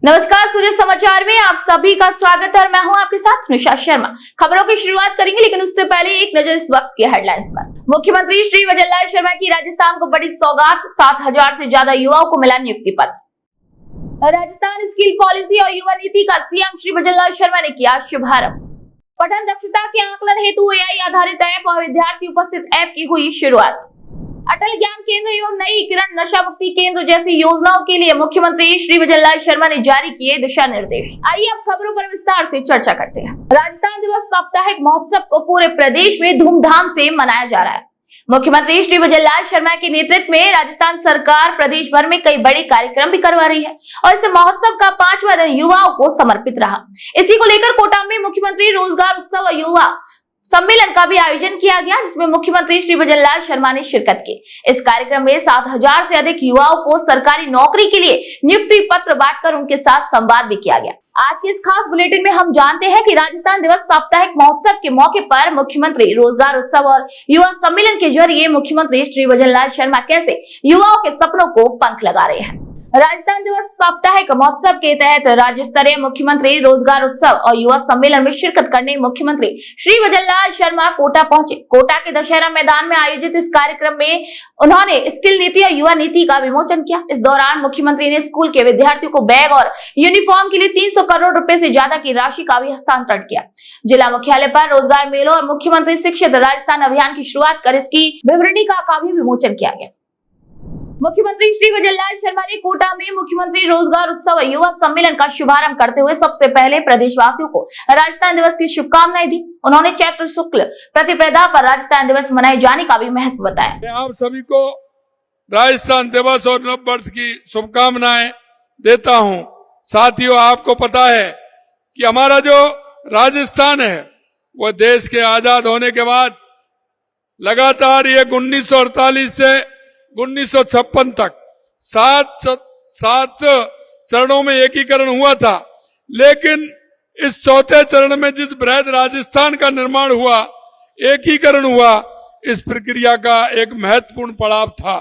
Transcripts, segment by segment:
नमस्कार, सुजय समाचार में आप सभी का स्वागत है और मैं हूं आपके साथ निशा शर्मा। खबरों की शुरुआत करेंगे, लेकिन उससे पहले एक नजर इस वक्त की हेडलाइंस पर। मुख्यमंत्री श्री वजललाल शर्मा की राजस्थान को बड़ी सौगात, 7,000 से ज्यादा युवाओं को मिला नियुक्ति पत्र। राजस्थान स्किल पॉलिसी और युवा नीति का सीएम श्री वजललाल शर्मा ने किया शुभारंभ। पठन दक्षता के आकलन हेतु एआई आधारित ऐप और विद्यार्थी उपस्थित ऐप की हुई शुरुआत। अटल ज्ञान केंद्र एवं नई किरण नशा मुक्ति केंद्र जैसी योजनाओं के लिए मुख्यमंत्री श्री वजललाल शर्मा ने जारी किए दिशा निर्देश। आइए अब खबरों पर विस्तार से चर्चा करते हैं। राजस्थान दिवस साप्ताहिक महोत्सव को पूरे प्रदेश में धूमधाम से मनाया जा रहा है। मुख्यमंत्री श्री वजललाल शर्मा के नेतृत्व में राजस्थान सरकार प्रदेश भर में कई बड़े कार्यक्रम भी करवा रही है और इस महोत्सव का 5वां दिन युवाओं को समर्पित रहा। इसी को लेकर कोटा में मुख्यमंत्री रोजगार उत्सव और युवा सम्मेलन का भी आयोजन किया गया, जिसमें मुख्यमंत्री श्री वजललाल शर्मा ने शिरकत की। इस कार्यक्रम में 7,000 से अधिक युवाओं को सरकारी नौकरी के लिए नियुक्ति पत्र बांटकर उनके साथ संवाद भी किया गया। आज के इस खास बुलेटिन में हम जानते हैं कि राजस्थान दिवस साप्ताहिक महोत्सव के मौके पर मुख्यमंत्री रोजगार उत्सव और युवा सम्मेलन के जरिए मुख्यमंत्री श्री वजललाल शर्मा कैसे युवाओं के सपनों को पंख लगा रहे हैं। राजस्थान दिवस साप्ताहिक महोत्सव के तहत राज्य स्तरीय मुख्यमंत्री रोजगार उत्सव और युवा सम्मेलन में शिरकत करने मुख्यमंत्री श्री वजललाल शर्मा कोटा पहुंचे। कोटा के दशहरा मैदान में आयोजित इस कार्यक्रम में उन्होंने स्किल नीति और युवा नीति का विमोचन किया। इस दौरान मुख्यमंत्री ने स्कूल के विद्यार्थियों को बैग और यूनिफॉर्म के लिए 300 करोड़ रुपए से ज्यादा की राशि का भी हस्तांतरण किया। जिला मुख्यालय पर रोजगार मेलों और मुख्यमंत्री शिक्षित राजस्थान अभियान की शुरुआत कर इसकी विवरणिका का भी विमोचन किया गया। मुख्यमंत्री श्री वजललाल शर्मा ने कोटा में मुख्यमंत्री रोजगार उत्सव युवा सम्मेलन का शुभारंभ करते हुए सबसे पहले प्रदेशवासियों को राजस्थान दिवस की शुभकामनाएं दी। उन्होंने चैत्र शुक्ल प्रतिपदा पर राजस्थान दिवस मनाए जाने का भी महत्व बताया। मैं आप सभी को राजस्थान दिवस और नव वर्ष की शुभकामनाएं देता हूं। साथियों, आपको पता है कि हमारा जो राजस्थान है वो देश के आजाद होने के बाद लगातार ये 1948 से 1956 तक सात चरणों में एकीकरण हुआ था, लेकिन इस चौथे चरण में जिस बृहद राजस्थान का निर्माण हुआ, एकीकरण हुआ, इस प्रक्रिया का एक महत्वपूर्ण पड़ाव था,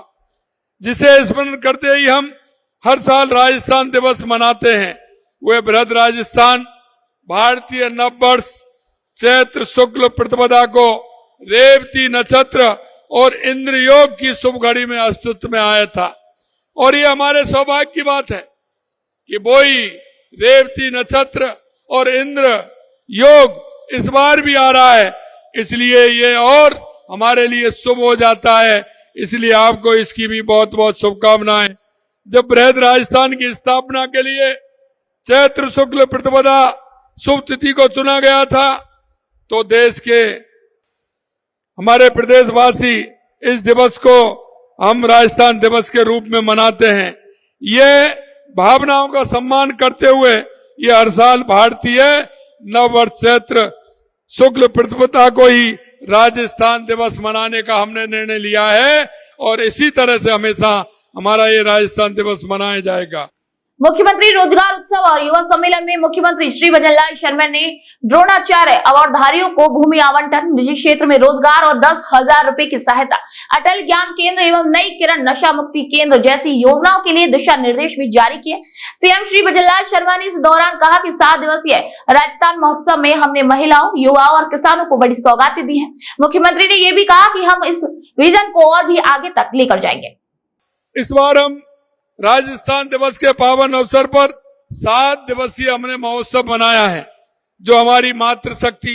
जिसे स्मरण करते ही हम हर साल राजस्थान दिवस मनाते हैं। वह बृहद राजस्थान भारतीय नववर्ष चैत्र शुक्ल प्रतिपदा को रेवती नक्षत्र और इंद्र योग की शुभ घड़ी में अस्तित्व में आया था। और ये हमारे सौभाग्य की बात है कि वही रेवती नक्षत्र और इंद्र योग इस बार भी आ रहा है, इसलिए ये और हमारे लिए शुभ हो जाता है। इसलिए आपको इसकी भी बहुत बहुत शुभकामनाएं। जब बृहद राजस्थान की स्थापना के लिए चैत्र शुक्ल प्रतिपदा शुभ तिथि को चुना गया था, तो देश के हमारे प्रदेशवासी इस दिवस को हम राजस्थान दिवस के रूप में मनाते हैं। ये भावनाओं का सम्मान करते हुए ये हर साल भारतीय नववर्ष चैत्र शुक्ल प्रतिपदा को ही राजस्थान दिवस मनाने का हमने निर्णय लिया है और इसी तरह से हमेशा हमारा ये राजस्थान दिवस मनाया जाएगा। मुख्यमंत्री रोजगार उत्सव और युवा सम्मेलन में मुख्यमंत्री श्री वजललाल शर्मा ने द्रोणाचार्य अवार्डधारियों को भूमि आवंटन, निजी क्षेत्र में रोजगार और 10,000 रुपए की सहायता, अटल ज्ञान केंद्र एवं नई किरण नशा मुक्ति केंद्र जैसी योजनाओं के लिए दिशा निर्देश भी जारी किए। सीएम श्री वजललाल शर्मा ने इस दौरान कहा कि 7 दिवसीय राजस्थान महोत्सव में हमने महिलाओं, युवाओं और किसानों को बड़ी सौगातें दी है। मुख्यमंत्री ने यह भी कहा कि हम इस विजन को और भी आगे तक लेकर जाएंगे। इस बार हम राजस्थान दिवस के पावन अवसर पर 7 दिवसीय हमने महोत्सव मनाया है, जो हमारी मातृशक्ति,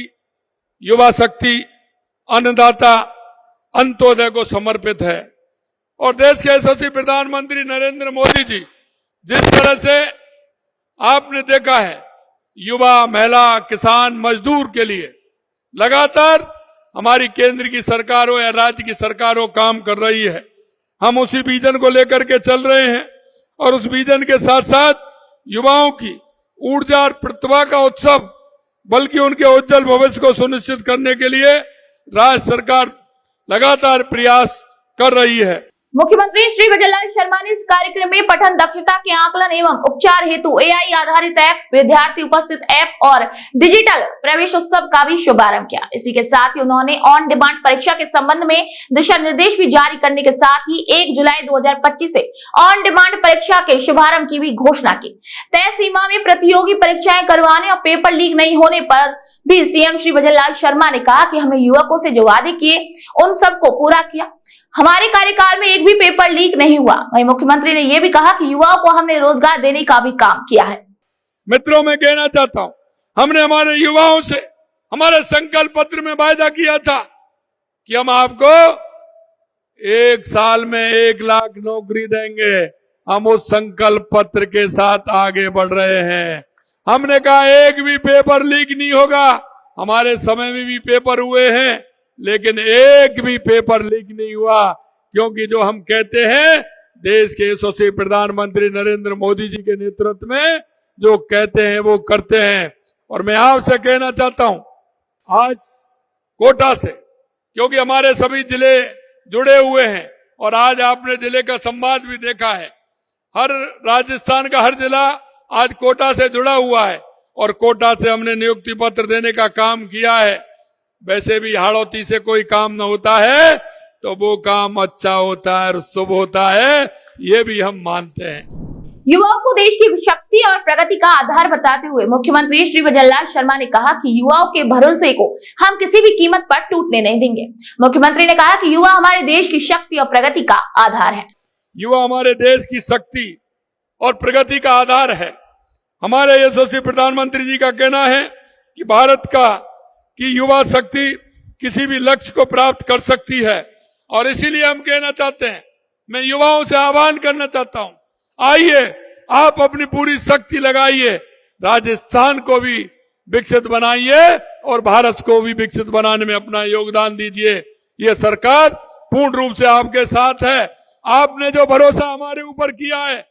युवा शक्ति, अन्नदाता, अंत्योदय को समर्पित है। और देश के यशस्वी प्रधानमंत्री नरेंद्र मोदी जी जिस तरह से आपने देखा है युवा, महिला, किसान, मजदूर के लिए लगातार हमारी केंद्र की सरकार हो या राज्य की सरकार हो काम कर रही है, हम उसी विजन को लेकर के चल रहे हैं। और उस विजन के साथ साथ युवाओं की ऊर्जा और प्रतिभा का उत्सव, बल्कि उनके उज्जवल भविष्य को सुनिश्चित करने के लिए राज्य सरकार लगातार प्रयास कर रही है। मुख्यमंत्री श्री वजललाल शर्मा ने इस कार्यक्रम में पठन दक्षता के आकलन एवं उपचार हेतु AI आधारित ऐप, विद्यार्थी उपस्थित ऐप और डिजिटल प्रवेश उत्सव का भी शुभारंभ किया। इसी के साथ ही उन्होंने ऑन डिमांड परीक्षा के संबंध में दिशा निर्देश भी जारी करने के साथ ही 1 जुलाई 2025 से ऑन डिमांड परीक्षा के शुभारंभ की भी घोषणा की। तय सीमा में प्रतियोगी परीक्षाएं करवाने और पेपर लीक नहीं होने पर भी सीएम श्री वजललाल शर्मा ने कहा कि हमने युवकों से जो वादे किए उन सबको पूरा किया। हमारे कार्यकाल में एक भी पेपर लीक नहीं हुआ। वहीं मुख्यमंत्री ने यह भी कहा कि युवाओं को हमने रोजगार देने का भी काम किया है। मित्रों, मैं कहना चाहता हूं, हमने हमारे युवाओं से हमारे संकल्प पत्र में वायदा किया था कि हम आपको 1 साल में 1 लाख नौकरी देंगे। हम उस संकल्प पत्र के साथ आगे बढ़ रहे हैं। हमने कहा एक भी पेपर लीक नहीं होगा। हमारे समय में भी पेपर हुए हैं, लेकिन एक भी पेपर लीक नहीं हुआ, क्योंकि जो हम कहते हैं देश के यशस्वी प्रधानमंत्री नरेंद्र मोदी जी के नेतृत्व में जो कहते हैं वो करते हैं। और मैं आपसे कहना चाहता हूं, आज कोटा से, क्योंकि हमारे सभी जिले जुड़े हुए हैं और आज आपने जिले का संवाद भी देखा है, हर राजस्थान का हर जिला आज कोटा से जुड़ा हुआ है और कोटा से हमने नियुक्ति पत्र देने का काम किया है। वैसे भी हाड़ौती से कोई काम न होता है तो वो काम अच्छा होता है और शुभ होता है, ये भी हम मानते हैं। युवाओं को देश की शक्ति और प्रगति का आधार बताते हुए मुख्यमंत्री श्री वजललाल शर्मा ने कहा कि युवाओं के भरोसे को हम किसी भी कीमत पर टूटने नहीं देंगे। मुख्यमंत्री ने कहा कि युवा हमारे देश की शक्ति और प्रगति का आधार है। युवा हमारे देश की शक्ति और प्रगति का आधार है। हमारे यशस्वी प्रधानमंत्री जी का कहना है कि भारत की युवा शक्ति किसी भी लक्ष्य को प्राप्त कर सकती है और इसीलिए हम कहना चाहते हैं, मैं युवाओं से आह्वान करना चाहता हूं, आइए आप अपनी पूरी शक्ति लगाइए, राजस्थान को भी विकसित बनाइए और भारत को भी विकसित बनाने में अपना योगदान दीजिए। ये सरकार पूर्ण रूप से आपके साथ है। आपने जो भरोसा हमारे ऊपर किया है,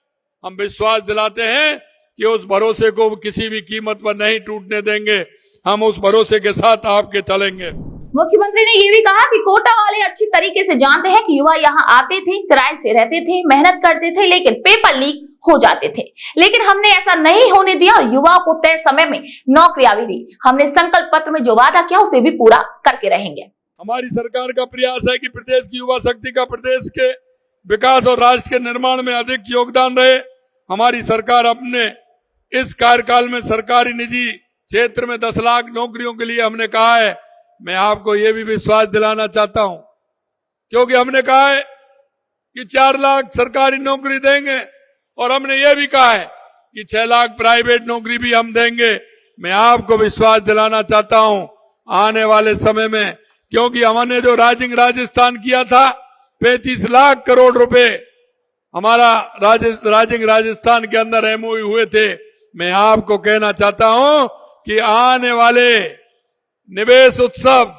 हम विश्वास दिलाते हैं कि उस भरोसे को किसी भी कीमत पर नहीं टूटने देंगे। हम उस भरोसे के साथ आपके चलेंगे। मुख्यमंत्री ने ये भी कहा कि कोटा वाले अच्छी तरीके से जानते हैं कि युवा यहाँ आते थे, किराए से रहते थे, मेहनत करते थे, लेकिन पेपर लीक हो जाते थे। लेकिन हमने ऐसा नहीं होने दिया और युवाओं को तय समय में नौकरियां भी दी। हमने संकल्प पत्र में जो वादा किया उसे भी पूरा करके रहेंगे। हमारी सरकार का प्रयास है कि प्रदेश की युवा शक्ति का प्रदेश के विकास और राष्ट्र के निर्माण में अधिक योगदान रहे। हमारी सरकार अपने इस कार्यकाल में सरकारी निजी क्षेत्र में 10 लाख नौकरियों के लिए हमने कहा है। मैं आपको ये भी विश्वास दिलाना चाहता हूं, क्योंकि हमने कहा है कि 4 लाख सरकारी नौकरी देंगे और हमने ये भी कहा है कि 6 लाख प्राइवेट नौकरी भी हम देंगे। मैं आपको विश्वास दिलाना चाहता हूं, आने वाले समय में, क्योंकि हमने जो राइजिंग राजस्थान किया था, 35 लाख करोड़ रुपए हमारा राइजिंग राजस्थान के अंदर एमओयू हुए थे। मैं आपको कहना चाहता हूं कि आने वाले निवेश उत्सव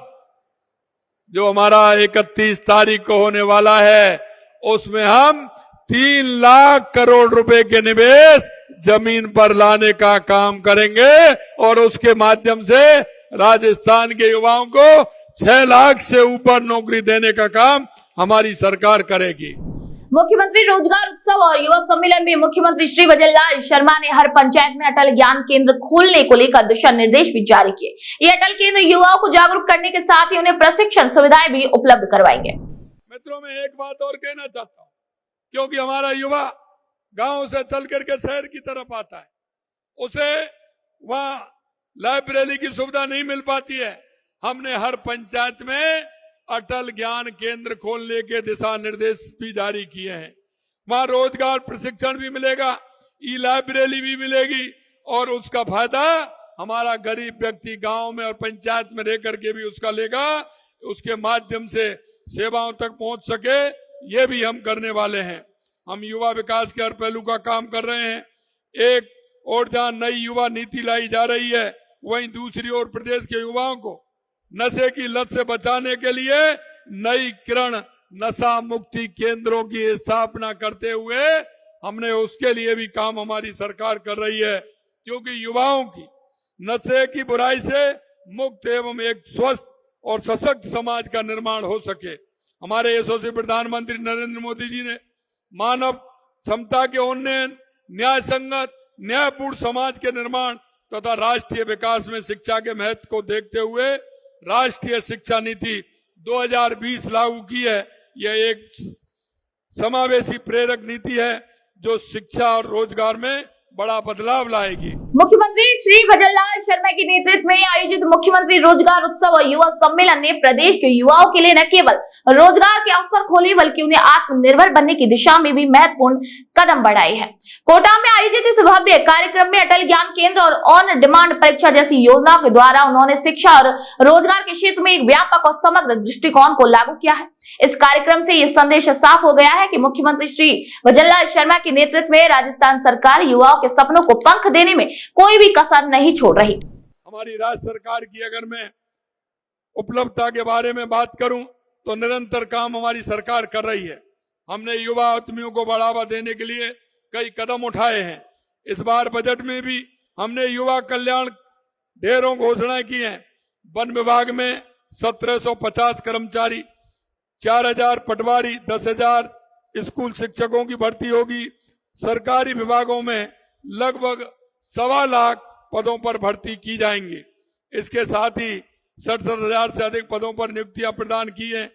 जो हमारा 31 तारीख को होने वाला है, उसमें हम 3 लाख करोड़ रुपए के निवेश जमीन पर लाने का काम करेंगे और उसके माध्यम से राजस्थान के युवाओं को 6 लाख से ऊपर नौकरी देने का काम हमारी सरकार करेगी। मुख्यमंत्री रोजगार उत्सव और युवा सम्मेलन में मुख्यमंत्री श्री वजललाल शर्मा ने हर पंचायत में अटल ज्ञान केंद्र खोलने को लेकर दिशा निर्देश भी जारी किए। ये अटल केंद्र युवाओं को जागरूक करने के साथ ही उन्हें प्रशिक्षण सुविधाएं भी उपलब्ध करवाएंगे। मित्रों, मैं एक बात और कहना चाहता हूँ, क्योंकि हमारा युवा गांव से चल करके शहर की तरफ आता है, उसे वहां लाइब्रेरी की सुविधा नहीं मिल पाती है। हमने हर पंचायत में अटल ज्ञान केंद्र खोलने के दिशा निर्देश भी जारी किए हैं। वहां रोजगार प्रशिक्षण भी मिलेगा, ई लाइब्रेरी भी मिलेगी और उसका फायदा हमारा गरीब व्यक्ति गांव में और पंचायत में रह करके भी उसका लेगा, उसके माध्यम से सेवाओं तक पहुंच सके। ये भी हम करने वाले हैं। हम युवा विकास के हर पहलू का काम कर रहे हैं। एक और जहां नई युवा नीति लाई जा रही है, वहीं दूसरी ओर प्रदेश के युवाओं को नशे की लत से बचाने के लिए नई किरण नशा मुक्ति केंद्रों की स्थापना करते हुए हमने उसके लिए भी काम हमारी सरकार कर रही है, क्योंकि युवाओं की नशे की बुराई से मुक्त एवं एक स्वस्थ और सशक्त समाज का निर्माण हो सके। हमारे यशस्वी प्रधानमंत्री नरेंद्र मोदी जी ने मानव क्षमता के उन्नयन, न्याय संगत, न्यायपूर्ण समाज के निर्माण तथा राष्ट्रीय विकास में शिक्षा के महत्व को देखते हुए राष्ट्रीय शिक्षा नीति 2020 लागू की है। यह एक समावेशी प्रेरक नीति है जो शिक्षा और रोजगार में बड़ा बदलाव लाएगी। मुख्यमंत्री श्री भजनलाल शर्मा के नेतृत्व में आयोजित मुख्यमंत्री रोजगार उत्सव और युवा सम्मेलन ने प्रदेश के युवाओं के लिए न केवल रोजगार के अवसर खोले बल्कि उन्हें आत्मनिर्भर बनने की दिशा में भी महत्वपूर्ण कदम बढ़ाए हैं। कोटा में आयोजित इस भव्य कार्यक्रम में अटल ज्ञान केंद्र और ऑन डिमांड परीक्षा जैसी योजनाओं के द्वारा उन्होंने शिक्षा और रोजगार के क्षेत्र में एक व्यापक और समग्र दृष्टिकोण को लागू किया है। इस कार्यक्रम से ये संदेश साफ हो गया है कि मुख्यमंत्री श्री भजनलाल शर्मा के नेतृत्व में राजस्थान सरकार युवाओं के सपनों को पंख देने में कोई भी कसर नहीं छोड़ रही। हमारी राज्य सरकार की अगर मैं उपलब्धता के बारे में बात करूं तो निरंतर काम हमारी सरकार कर रही है। हमने युवा उद्यमियों को बढ़ावा देने के लिए कई कदम उठाए हैं। इस बार बजट में भी हमने युवा कल्याण ढेरों घोषणाएं की हैं। वन विभाग में 1750 कर्मचारी, 4000 पटवारी, 10,000 स्कूल शिक्षकों की भर्ती होगी। सरकारी विभागों में लगभग 1.25 लाख पदों पर भर्ती की जाएंगी। इसके साथ ही 67,000 से अधिक पदों पर नियुक्तियां प्रदान की हैं।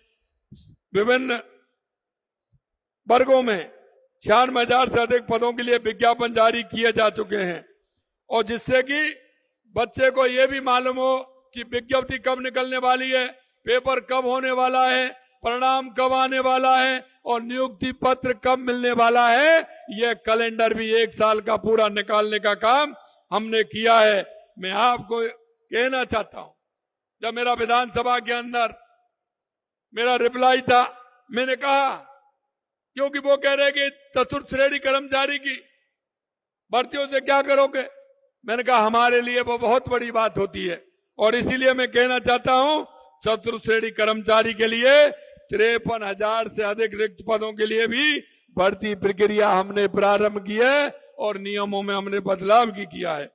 विभिन्न वर्गों में 96,000 से अधिक पदों के लिए विज्ञापन जारी किए जा चुके हैं और जिससे कि बच्चे को यह भी मालूम हो कि विज्ञप्ति कब निकलने वाली है, पेपर कब होने वाला है, परिणाम कब आने वाला है और नियुक्ति पत्र कब मिलने वाला है। यह कैलेंडर भी 1 साल का पूरा निकालने का काम हमने किया है। मैं आपको कहना चाहता हूं, जब मेरा विधानसभा के अंदर मेरा रिप्लाई था, मैंने कहा क्योंकि वो कह रहे कि चतुर्थ श्रेणी कर्मचारी की भर्तियों से क्या करोगे। मैंने कहा हमारे लिए वो बहुत बड़ी बात होती है और इसीलिए मैं कहना चाहता हूं चतुर्थ श्रेणी कर्मचारी के लिए 53,000 से अधिक रिक्त पदों के लिए भी भर्ती प्रक्रिया हमने प्रारंभ की है और नियमों में हमने बदलाव भी किया है।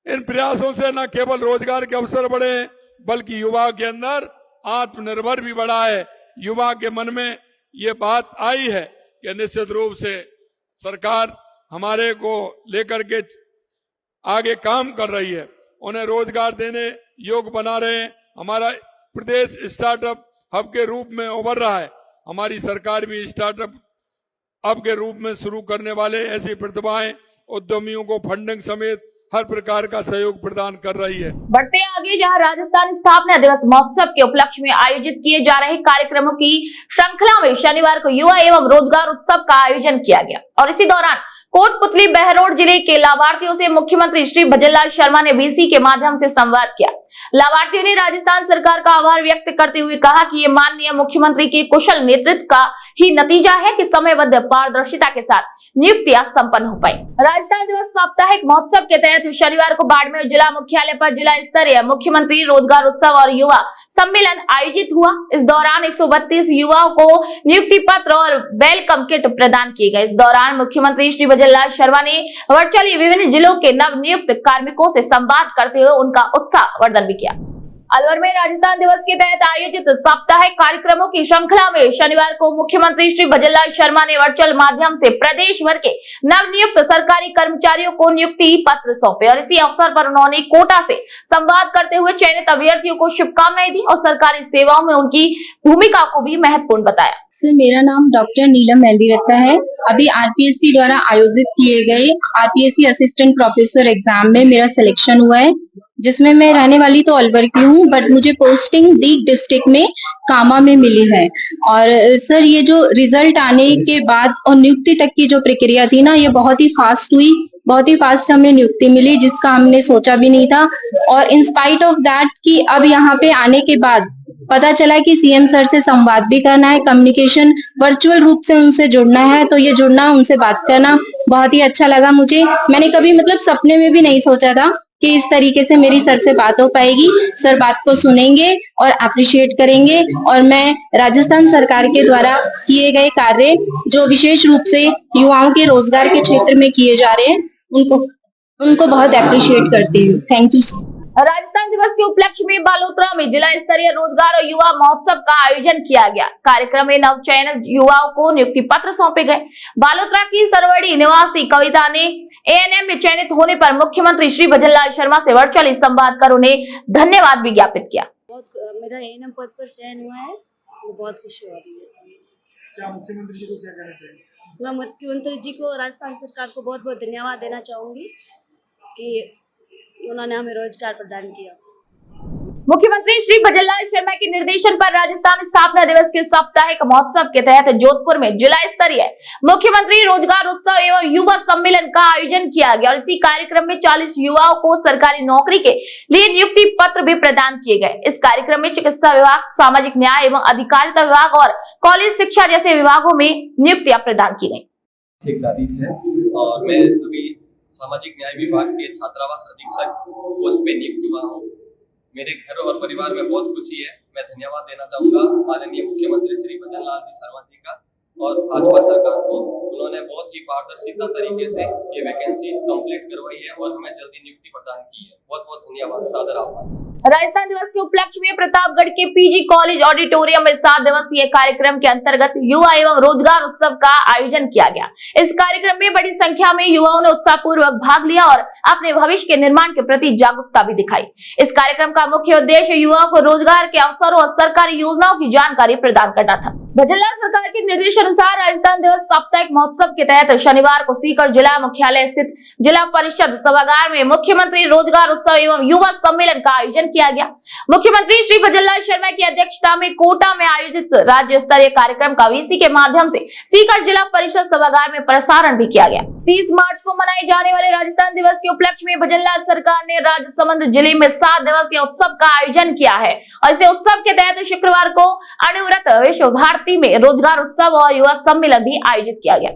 इन प्रयासों से न केवल रोजगार के अवसर बढ़े बल्कि युवा के अंदर आत्मनिर्भर भी बढ़ा है। युवा के मन में ये बात आई है कि निश्चित रूप से सरकार हमारे को लेकर के आगे काम कर रही है, उन्हें रोजगार देने योग्य बना रहे हैं। हमारा प्रदेश स्टार्टअप हब के रूप में उभर रहा है। हमारी सरकार भी स्टार्टअप हब के रूप में शुरू करने वाले ऐसी प्रतिभाएं उद्यमियों को फंडिंग समेत हर प्रकार का सहयोग प्रदान कर रही है। बढ़ते आगे, जहां राजस्थान स्थापना दिवस महोत्सव के उपलक्ष्य में आयोजित किए जा रहे कार्यक्रमों की श्रृंखला में शनिवार को युवा एवं रोजगार उत्सव का आयोजन किया गया और इसी दौरान कोटपुतली बहरोड जिले के लाभार्थियों से मुख्यमंत्री श्री भजनलाल शर्मा ने वीसी के माध्यम से संवाद किया। लाभार्थियों ने राजस्थान सरकार का आभार व्यक्त करते हुए कहा कि ये माननीय मुख्यमंत्री के कुशल नेतृत्व का ही नतीजा है कि समयबद्ध पारदर्शिता के साथ नियुक्तियां संपन्न हो पाई। राजस्थान दिवस साप्ताहिक महोत्सव के तहत शनिवार को बाड़मेर जिला मुख्यालय पर जिला स्तरीय मुख्यमंत्री रोजगार उत्सव और युवा सम्मेलन आयोजित हुआ। इस दौरान 132 युवाओं को नियुक्ति पत्र और वेलकम किट प्रदान किए गए। इस दौरान मुख्यमंत्री श्री भजनलाल शर्मा ने वर्चुअली विभिन्न जिलों के नव नियुक्त कार्मिकों से संवाद करते हुए उनका उत्साह वर्धन भी किया। अलवर में राजस्थान दिवस के तहत आयोजित साप्ताहिक कार्यक्रमों की श्रृंखला में शनिवार को मुख्यमंत्री श्री भजनलाल शर्मा ने वर्चुअल माध्यम से प्रदेश भर के नवनियुक्त सरकारी कर्मचारियों को नियुक्ति पत्र सौंपे और इसी अवसर पर उन्होंने कोटा से संवाद करते हुए चयनित अभ्यर्थियों को शुभकामनाएं दी और सरकारी सेवाओं में उनकी भूमिका को भी महत्वपूर्ण बताया। सर, मेरा नाम डॉक्टर नीलम मेहंदी रत्ता है। अभी आरपीएससी द्वारा आयोजित किए गए आरपीएससी असिस्टेंट प्रोफेसर एग्जाम में मेरा सिलेक्शन हुआ है, जिसमें मैं रहने वाली तो अलवर की हूँ बट मुझे पोस्टिंग दीग डिस्ट्रिक्ट में कामा में मिली है। और सर, ये जो रिजल्ट आने के बाद और नियुक्ति तक की जो प्रक्रिया थी ना, ये बहुत ही फास्ट हुई, बहुत ही फास्ट हमें नियुक्ति मिली जिसका हमने सोचा भी नहीं था। और इन स्पाइट ऑफ दैट कि अब यहाँ पे आने के बाद पता चला कि सीएम सर से संवाद भी करना है, कम्युनिकेशन वर्चुअल रूप से उनसे जुड़ना है, तो ये जुड़ना, उनसे बात करना बहुत ही अच्छा लगा मुझे। मैंने कभी सपने में भी नहीं सोचा था कि इस तरीके से मेरी सर से बात हो पाएगी। सर बात को सुनेंगे और अप्रिशिएट करेंगे और मैं राजस्थान सरकार के द्वारा किए गए कार्य जो विशेष रूप से युवाओं के रोजगार के क्षेत्र में किए जा रहे हैं उनको बहुत अप्रिशिएट करती हूँ। Thank you sir. राजस्थान दिवस के उपलक्ष्य में बालोतरा में जिला स्तरीय रोजगार और युवा महोत्सव का आयोजन किया गया। कार्यक्रम में नवचयनित युवाओं को नियुक्ति पत्र सौंपे गए। बालोतरा की सरवड़ी निवासी कविता ने एएनएम में चयनित होने पर मुख्यमंत्री श्री भजनलाल शर्मा से वर्चुअली संवाद कर उन्हें धन्यवाद भी ज्ञापित किया। मेरा एएनएम पद पर चयन हुआ है, वो बहुत खुशी हो रही है। क्या मुख्यमंत्री जी को क्या कहना चाहिए? मैं मुख्यमंत्री जी को, राजस्थान सरकार को बहुत बहुत धन्यवाद देना चाहूंगी कि उन्होंने हमें रोजगार प्रदान किया। मुख्यमंत्री श्री भजनलाल शर्मा के निर्देशन पर राजस्थान स्थापना दिवस के साप्ताहिक महोत्सव के तहत जोधपुर में जिला स्तरीय मुख्यमंत्री रोजगार उत्सव एवं युवा सम्मेलन का आयोजन किया गया और इसी कार्यक्रम में 40 युवाओं को सरकारी नौकरी के लिए नियुक्ति पत्र भी प्रदान किए गए। इस कार्यक्रम में चिकित्सा विभाग, सामाजिक न्याय एवं अधिकारिता विभाग और कॉलेज शिक्षा जैसे विभागों में नियुक्तियां प्रदान की गयी। और मैं अभी सामाजिक न्याय विभाग के छात्रावास अधीक्षक पोस्ट पे नियुक्त हुआ हूँ। मेरे घर और परिवार में बहुत खुशी है। मैं धन्यवाद देना चाहूँगा माननीय मुख्यमंत्री श्री भजनलाल जी शर्मा जी का और भाजपा सरकार को। उन्होंने बहुत ही पारदर्शिता तरीके से ये वैकेंसी कंप्लीट करवाई है और हमें जल्दी नियुक्ति प्रदान की है। बहुत बहुत धन्यवाद, सादर आभार। राजस्थान दिवस के उपलक्ष्य में प्रतापगढ़ के पीजी कॉलेज ऑडिटोरियम में 7 दिवसीय कार्यक्रम के अंतर्गत युवा एवं रोजगार उत्सव का आयोजन किया गया। इस कार्यक्रम में बड़ी संख्या में युवाओं ने उत्साहपूर्वक भाग लिया और अपने भविष्य के निर्माण के प्रति जागरूकता भी दिखाई। इस कार्यक्रम का मुख्य उद्देश्य युवाओं को रोजगार के अवसरों और सरकारी योजनाओं की जानकारी प्रदान करना था। भजनलाल सरकार के निर्देश अनुसार राजस्थान दिवस साप्ताहिक महोत्सव के तहत शनिवार को सीकर जिला मुख्यालय स्थित जिला परिषद सभागार में मुख्यमंत्री रोजगार उत्सव एवं युवा सम्मेलन का आयोजन किया गया। मुख्यमंत्री श्री भजनलाल शर्मा की अध्यक्षता में कोटा में आयोजित राज्य स्तरीय कार्यक्रम का वीसी के माध्यम से सीकर जिला परिषद सभागार में प्रसारण भी किया गया। 30 मार्च को मनाए जाने वाले राजस्थान दिवस के उपलक्ष्य में भजनलाल सरकार ने राजसमंद जिले में 7 दिवसीय उत्सव का आयोजन किया है और इस उत्सव के तहत शुक्रवार को अणुव्रत विश्व भारती में रोजगार उत्सव और युवा सम्मेलन भी आयोजित किया गया।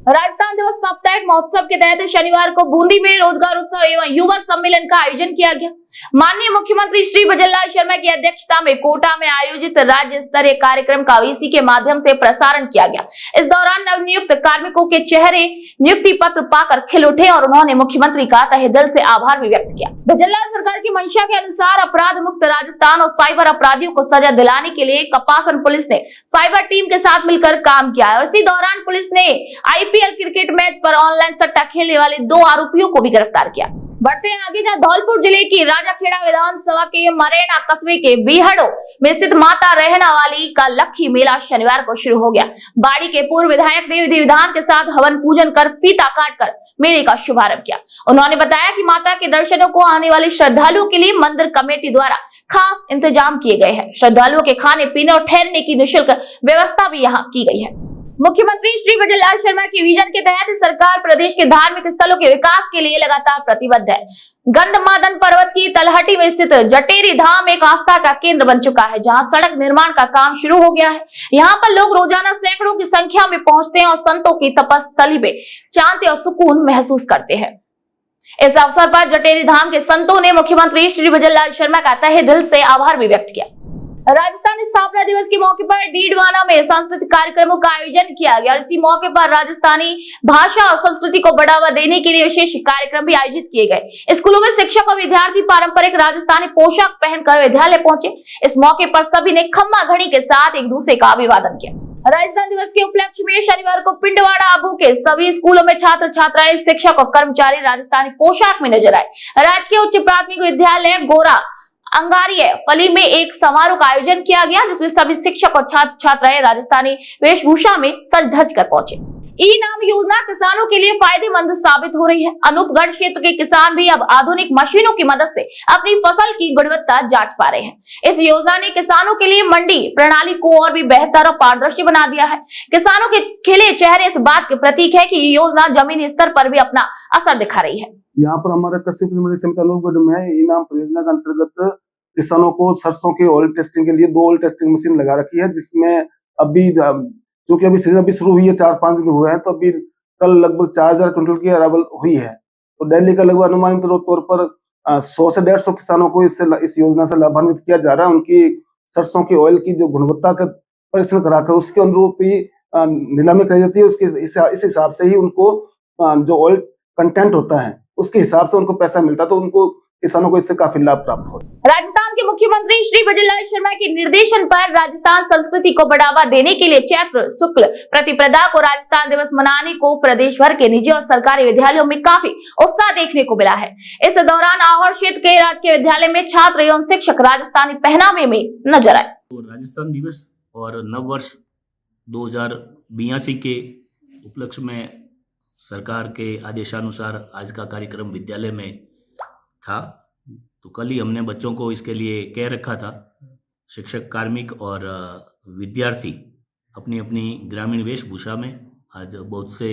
राजस्थान दिवस साप्ताहिक महोत्सव के तहत शनिवार को बूंदी में रोजगार उत्सव एवं युवा सम्मेलन का आयोजन किया गया। माननीय मुख्यमंत्री श्री भजनलाल शर्मा की अध्यक्षता में कोटा में आयोजित राज्य स्तरीय कार्यक्रम का वीसी के माध्यम से प्रसारण किया गया। इस दौरान नवनियुक्त कार्मिकों के चेहरे नियुक्ति पत्र पाकर खिल उठे और उन्होंने मुख्यमंत्री का तहे दिल से आभार भी व्यक्त किया। भजनलाल सरकार की मंशा के अनुसार अपराध मुक्त राजस्थान और साइबर अपराधियों को सजा दिलाने के लिए कपासन पुलिस ने साइबर टीम के साथ मिलकर काम किया है और इसी दौरान पुलिस ने आईपीएल क्रिकेट मैच पर ऑनलाइन सट्टा खेलने वाले 2 आरोपियों को भी गिरफ्तार किया। बढ़ते हैं आगे, जहां धौलपुर जिले की राजाखेड़ा विधानसभा के मरेना कस्बे के बीहड़ो में स्थित माता रहना वाली का लक्खी मेला शनिवार को शुरू हो गया। बाड़ी के पूर्व विधायक ने विधि विधान के साथ हवन पूजन कर फीता काटकर मेले का शुभारंभ किया। उन्होंने बताया कि माता के दर्शनों को आने वाले श्रद्धालुओं के लिए मंदिर कमेटी द्वारा खास इंतजाम किए गए हैं। श्रद्धालुओं के खाने पीने और ठहरने की निःशुल्क व्यवस्था भी यहाँ की गई है। मुख्यमंत्री श्री भजनलाल शर्मा के विजन के तहत सरकार प्रदेश के धार्मिक स्थलों के विकास के लिए लगातार प्रतिबद्ध है। गंधमादन पर्वत की तलहटी में स्थित जटेरी धाम एक आस्था का केंद्र बन चुका है, जहां सड़क निर्माण का काम शुरू हो गया है। यहाँ पर लोग रोजाना सैकड़ों की संख्या में पहुंचते हैं और संतों की तपस्थली में शांति और सुकून महसूस करते हैं। इस अवसर पर जटेरी धाम के संतों ने मुख्यमंत्री श्री भजनलाल शर्मा का तहे दिल से आभार भी व्यक्त किया। राजस्थान स्थापना दिवस के मौके पर डीडवाना में सांस्कृतिक कार्यक्रमों का आयोजन किया गया और इसी मौके पर राजस्थानी भाषा और संस्कृति को बढ़ावा देने के लिए विशेष कार्यक्रम भी आयोजित किए गए। स्कूलों में शिक्षक और विद्यार्थी पारंपरिक राजस्थानी पोशाक पहनकर विद्यालय पहुंचे। इस मौके पर सभी ने खम्मा घड़ी के साथ एक दूसरे का अभिवादन किया। राजस्थान दिवस के उपलक्ष्य में शनिवार को पिंडवाड़ा आबू के सभी स्कूलों में छात्र छात्राएं, शिक्षक और कर्मचारी राजस्थानी पोशाक में नजर आए। राजकीय उच्च प्राथमिक विद्यालय गोरा अंगारिया फली में एक समारोह का आयोजन किया गया, जिसमें सभी शिक्षक और छात्र छात्राएं राजस्थानी वेशभूषा में सज धज कर पहुंचे। ई नाम योजना किसानों के लिए फायदेमंद साबित हो रही है। अनूपगढ़ क्षेत्र के किसान भी अब आधुनिक मशीनों की मदद से अपनी फसल की गुणवत्ता जांच पा रहे हैं। इस योजना ने किसानों के लिए मंडी प्रणाली को और भी बेहतर और पारदर्शी बना दिया है। किसानों के खिले चेहरे इस बात के प्रतीक है कि ये योजना जमीनी स्तर पर भी अपना असर दिखा रही है। यहाँ पर हमारे कृषि मंडी समिति अनूपगढ़ में इनाम परियोजना के अंतर्गत किसानों को सरसों के ऑयल टेस्टिंग के लिए 2 ऑयल टेस्टिंग मशीन लगा रखी है, जिसमें अभी क्योंकि अभी सीजन अभी शुरू हुई है, 4-5 दिन हुए हैं, तो अभी कल लगभग 4000 क्विंटल की अरावल हुई है। तो दिल्ली का लगभग अनुमानित तौर पर 100 से 150 किसानों को इस योजना से लाभान्वित किया जा रहा है। उनकी सरसों की ऑयल की जो गुणवत्ता का परीक्षण कराकर उसके अनुरूप ही नीलामी कराई जाती है। उसके इस हिसाब से ही उनको जो ऑयल कंटेंट होता है उसके हिसाब से उनको पैसा मिलता है। तो उनको किसानों को इससे काफी लाभ प्राप्त हो। राजस्थान के मुख्यमंत्री श्री वजनलाल शर्मा के निर्देशन पर राजस्थान संस्कृति को बढ़ावा देने के लिए चैत्र शुक्ल प्रतिपदा को राजस्थान दिवस मनाने को प्रदेश भर के निजी और सरकारी विद्यालयों में काफी उत्साह देखने को मिला है। इस दौरान आहोर क्षेत्र के राजकीय विद्यालय में छात्र एवं शिक्षक राजस्थानी पहनावे में नजर आए। तो राजस्थान दिवस और नववर्ष 2082 के उपलक्ष्य में सरकार के आदेशानुसार आज का कार्यक्रम विद्यालय में था। तो कल ही हमने बच्चों को इसके लिए कह रखा था। शिक्षक, कार्मिक और विद्यार्थी अपनी अपनी ग्रामीण वेशभूषा में आज बहुत से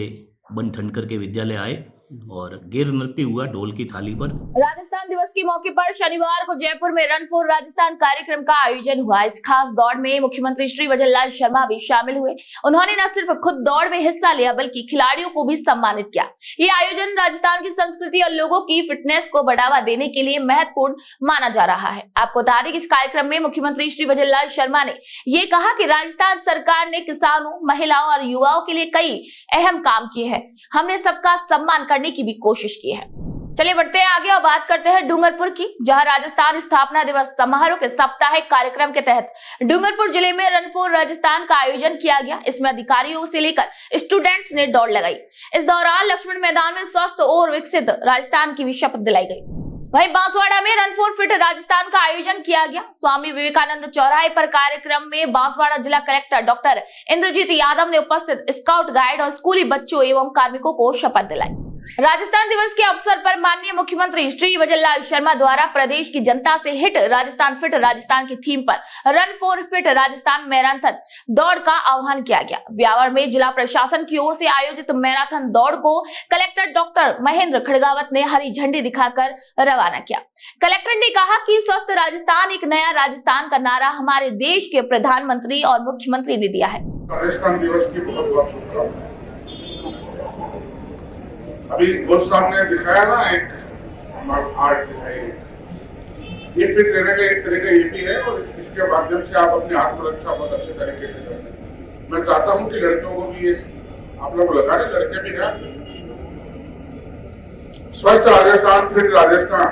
बन ठन करके विद्यालय आए और गिर नृत्य हुआ ढोल की थाली पर। राजस्थान दिवस के मौके पर शनिवार को जयपुर में रन फॉर राजस्थान कार्यक्रम का आयोजन हुआ। इस खास दौड़ में मुख्यमंत्री श्री वजनलाल शर्मा भी शामिल हुए। उन्होंने न सिर्फ खुद दौड़ में हिस्सा लिया बल्कि खिलाड़ियों को भी सम्मानित किया। ये आयोजन राजस्थान की संस्कृति और लोगों की फिटनेस को बढ़ावा देने के लिए महत्वपूर्ण माना जा रहा है। आपको बता दें कि इस कार्यक्रम में मुख्यमंत्री श्री वजनलाल शर्मा ने ये कहा कि राजस्थान सरकार ने किसानों, महिलाओं और युवाओं के लिए कई अहम काम किए हैं। हमने सबका सम्मान करने की भी कोशिश की है। चलिए बढ़ते हैं आगे और बात करते हैं डूंगरपुर की, जहां राजस्थान स्थापना दिवस समारोह के साप्ताहिक कार्यक्रम के तहत डूंगरपुर जिले में रन फॉर राजस्थान का आयोजन किया गया। इसमें अधिकारियों से लेकर स्टूडेंट्स ने दौड़ लगाई। इस दौरान लक्ष्मण मैदान में स्वस्थ और विकसित राजस्थान की भी शपथ दिलाई गई। वहीं बांसवाड़ा में रन फॉर फिट राजस्थान का आयोजन किया गया। स्वामी विवेकानंद चौराहे पर कार्यक्रम में बांसवाड़ा जिला कलेक्टर डॉक्टर इंद्रजीत यादव ने उपस्थित स्काउट गाइड और स्कूली बच्चों एवं कार्मिकों को शपथ दिलाई। राजस्थान दिवस के अवसर पर माननीय मुख्यमंत्री श्री वजनलाल शर्मा द्वारा प्रदेश की जनता से हिट राजस्थान की थीम पर run for fit Rajasthan marathon दौड़ का आह्वान किया गया। ब्यावर में जिला प्रशासन की ओर से आयोजित मैराथन दौड़ को कलेक्टर डॉक्टर महेंद्र खड़गावत ने हरी झंडी दिखाकर रवाना किया। कलेक्टर ने कहा कि स्वस्थ राजस्थान एक नया राजस्थान का नारा हमारे देश के प्रधानमंत्री और मुख्यमंत्री ने दिया है। राजस्थान दिवस की बहुत बहुत शुभकामनाएं। अभी दोस्त साहब ने दिखाया ना, एक आर्ट दिखाई, ये फिट रहने का एक तरीका ये भी है और इसके माध्यम से आप अपनी आत्मरक्षा बहुत अच्छे तरीके से करें। मैं चाहता हूँ कि लड़कियों को भी ये आप लोग लगा रहे, लड़के भी हैं। स्वस्थ राजस्थान, फिट राजस्थान,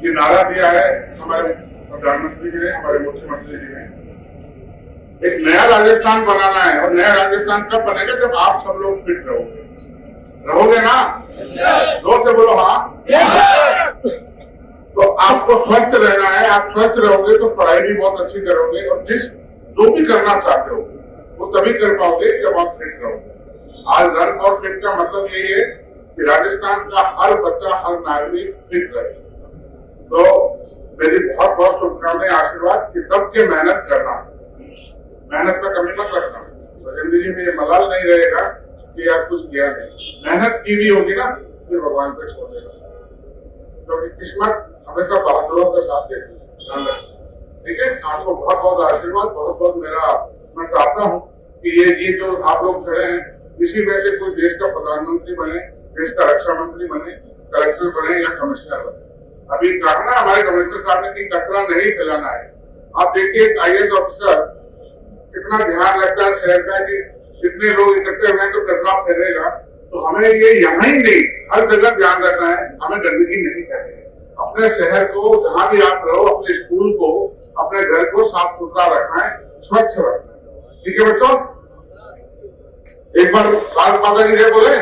ये नारा दिया है हमारे प्रधानमंत्री जी ने, हमारे मुख्यमंत्री जी ने। एक नया राजस्थान बनाना है और नया राजस्थान कब बनेगा? जब आप सब लोग फिट रहोगे ना? जोर से बोलो हाँ। तो आपको स्वस्थ रहना है। आप स्वस्थ रहोगे तो पढ़ाई भी बहुत अच्छी करोगे और जो भी करना चाहते हो वो तभी कर पाओगे जब आप फिट रहोगे। आज रन फॉर फिट का मतलब यही है कि राजस्थान का हर बच्चा, हर नागरिक फिट रहे। तो मेरी बहुत बहुत शुभकामनाएं, आशीर्वाद कि तब के मेहनत करना, मेहनत में कमी मत रखना। तो जिंदगी में ये मलाल नहीं रहेगा कि यार कुछ किया नहीं। मेहनत की भी होगी ना, फिर भगवान पे छोड़ देगा, क्योंकि किस्मत हमेशा बहादुरों का साथ देती है। ठीक है, आपको बहुत बहुत आशीर्वाद, बहुत बहुत मेरा, मैं चाहता हूँ कि ये जो आप लोग खड़े हैं, इसी वजह से कोई देश का प्रधानमंत्री बने, देश का रक्षा मंत्री बने, कलेक्टर बने या कमिश्नर बने। अभी कहा ना हमारे कमिश्नर साहब ने कि कचरा नहीं फैलाना है। आप देखिए एक IAS ऑफिसर कितना ध्यान रखता है शहर का कि जितने लोग इकट्ठे हुए हैं तो कचरा फैलेगा। तो हमें ये यहाँ ही नहीं, हर जगह ध्यान रखना है, हमें गंदगी नहीं करनी है। अपने शहर को, जहाँ भी आप रहो, अपने स्कूल को, अपने घर को साफ सुथरा रखना है, स्वच्छ रखना है। ठीक है बच्चों, एक बार भारत माता की जय बोले।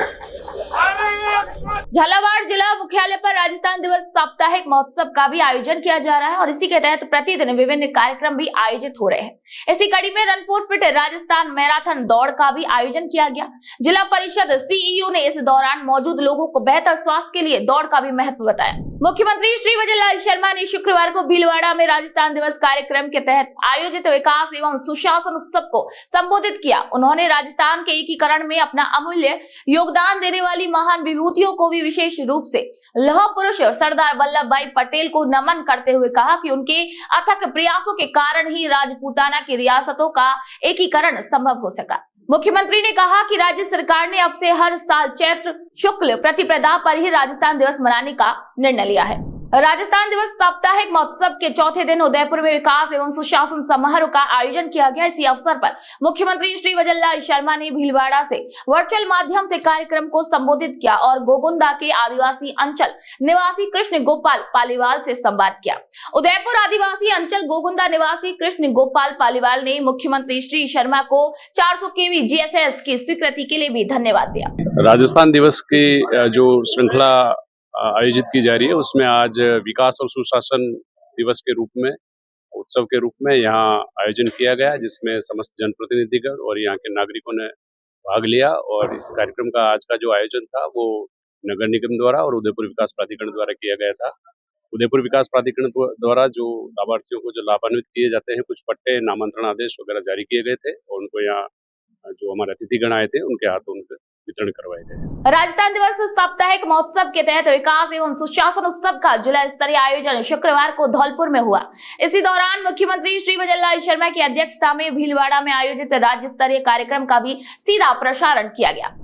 झालावाड़ जिला मुख्यालय पर राजस्थान दिवस साप्ताहिक महोत्सव का भी आयोजन किया जा रहा है और इसी के तहत प्रतिदिन विभिन्न कार्यक्रम भी आयोजित हो रहे हैं। इसी कड़ी में run for fit Rajasthan marathon दौड़ का भी आयोजन किया गया। जिला परिषद CEO ने इस दौरान मौजूद लोगों को बेहतर स्वास्थ्य के लिए दौड़ का भी महत्व बताया। मुख्यमंत्री श्री वजनलाल शर्मा ने शुक्रवार को भीलवाड़ा में राजस्थान दिवस कार्यक्रम के तहत आयोजित विकास एवं सुशासन उत्सव को संबोधित किया। उन्होंने राजस्थान के एकीकरण में अपना अमूल्य योगदान देने वाली महान विभूतियों को भी विशेष रूप से लौह पुरुष सरदार वल्लभ भाई पटेल को नमन करते हुए कहा कि उनके अथक प्रयासों के कारण ही राजपूताना की रियासतों का एकीकरण संभव हो सका। मुख्यमंत्री ने कहा कि राज्य सरकार ने अब से हर साल चैत्र शुक्ल प्रतिपदा पर ही राजस्थान दिवस मनाने का निर्णय लिया है। राजस्थान दिवस साप्ताहिक महोत्सव के चौथे दिन उदयपुर में विकास एवं सुशासन समारोह का आयोजन किया गया। इसी अवसर पर मुख्यमंत्री श्री वजललाल शर्मा ने भीलवाड़ा से वर्चुअल माध्यम से कार्यक्रम को संबोधित किया और गोगुंदा के आदिवासी अंचल निवासी कृष्ण गोपाल पालीवाल से संवाद किया। उदयपुर आदिवासी अंचल गोगुंदा निवासी कृष्ण गोपाल पालीवाल ने मुख्यमंत्री श्री शर्मा को 400 kV GSS की स्वीकृति के लिए भी धन्यवाद दिया। राजस्थान दिवस की जो श्रृंखला आयोजित की जा रही है उसमें आज विकास और सुशासन दिवस के रूप में उत्सव के रूप में यहाँ आयोजन किया गया, जिसमें समस्त जनप्रतिनिधिगण और यहाँ के नागरिकों ने भाग लिया। और इस कार्यक्रम का आज का जो आयोजन था वो नगर निगम द्वारा और उदयपुर विकास प्राधिकरण द्वारा किया गया था। उदयपुर विकास प्राधिकरण द्वारा जो लाभार्थियों को जो लाभान्वित किए जाते हैं, कुछ पट्टे, नामांतरण आदेश वगैरह जारी किए गए थे और उनको यहाँ जो हमारे अतिथिगण आए थे उनके हाथों उनके वितरण करवाए गए। राजस्थान दिवस साप्ताहिक महोत्सव के तहत विकास एवं सुशासन उत्सव का जिला स्तरीय आयोजन शुक्रवार को धौलपुर में हुआ। इसी दौरान मुख्यमंत्री श्री वजललाल शर्मा की अध्यक्षता में भीलवाड़ा में आयोजित राज्य स्तरीय कार्यक्रम का भी सीधा प्रसारण किया गया।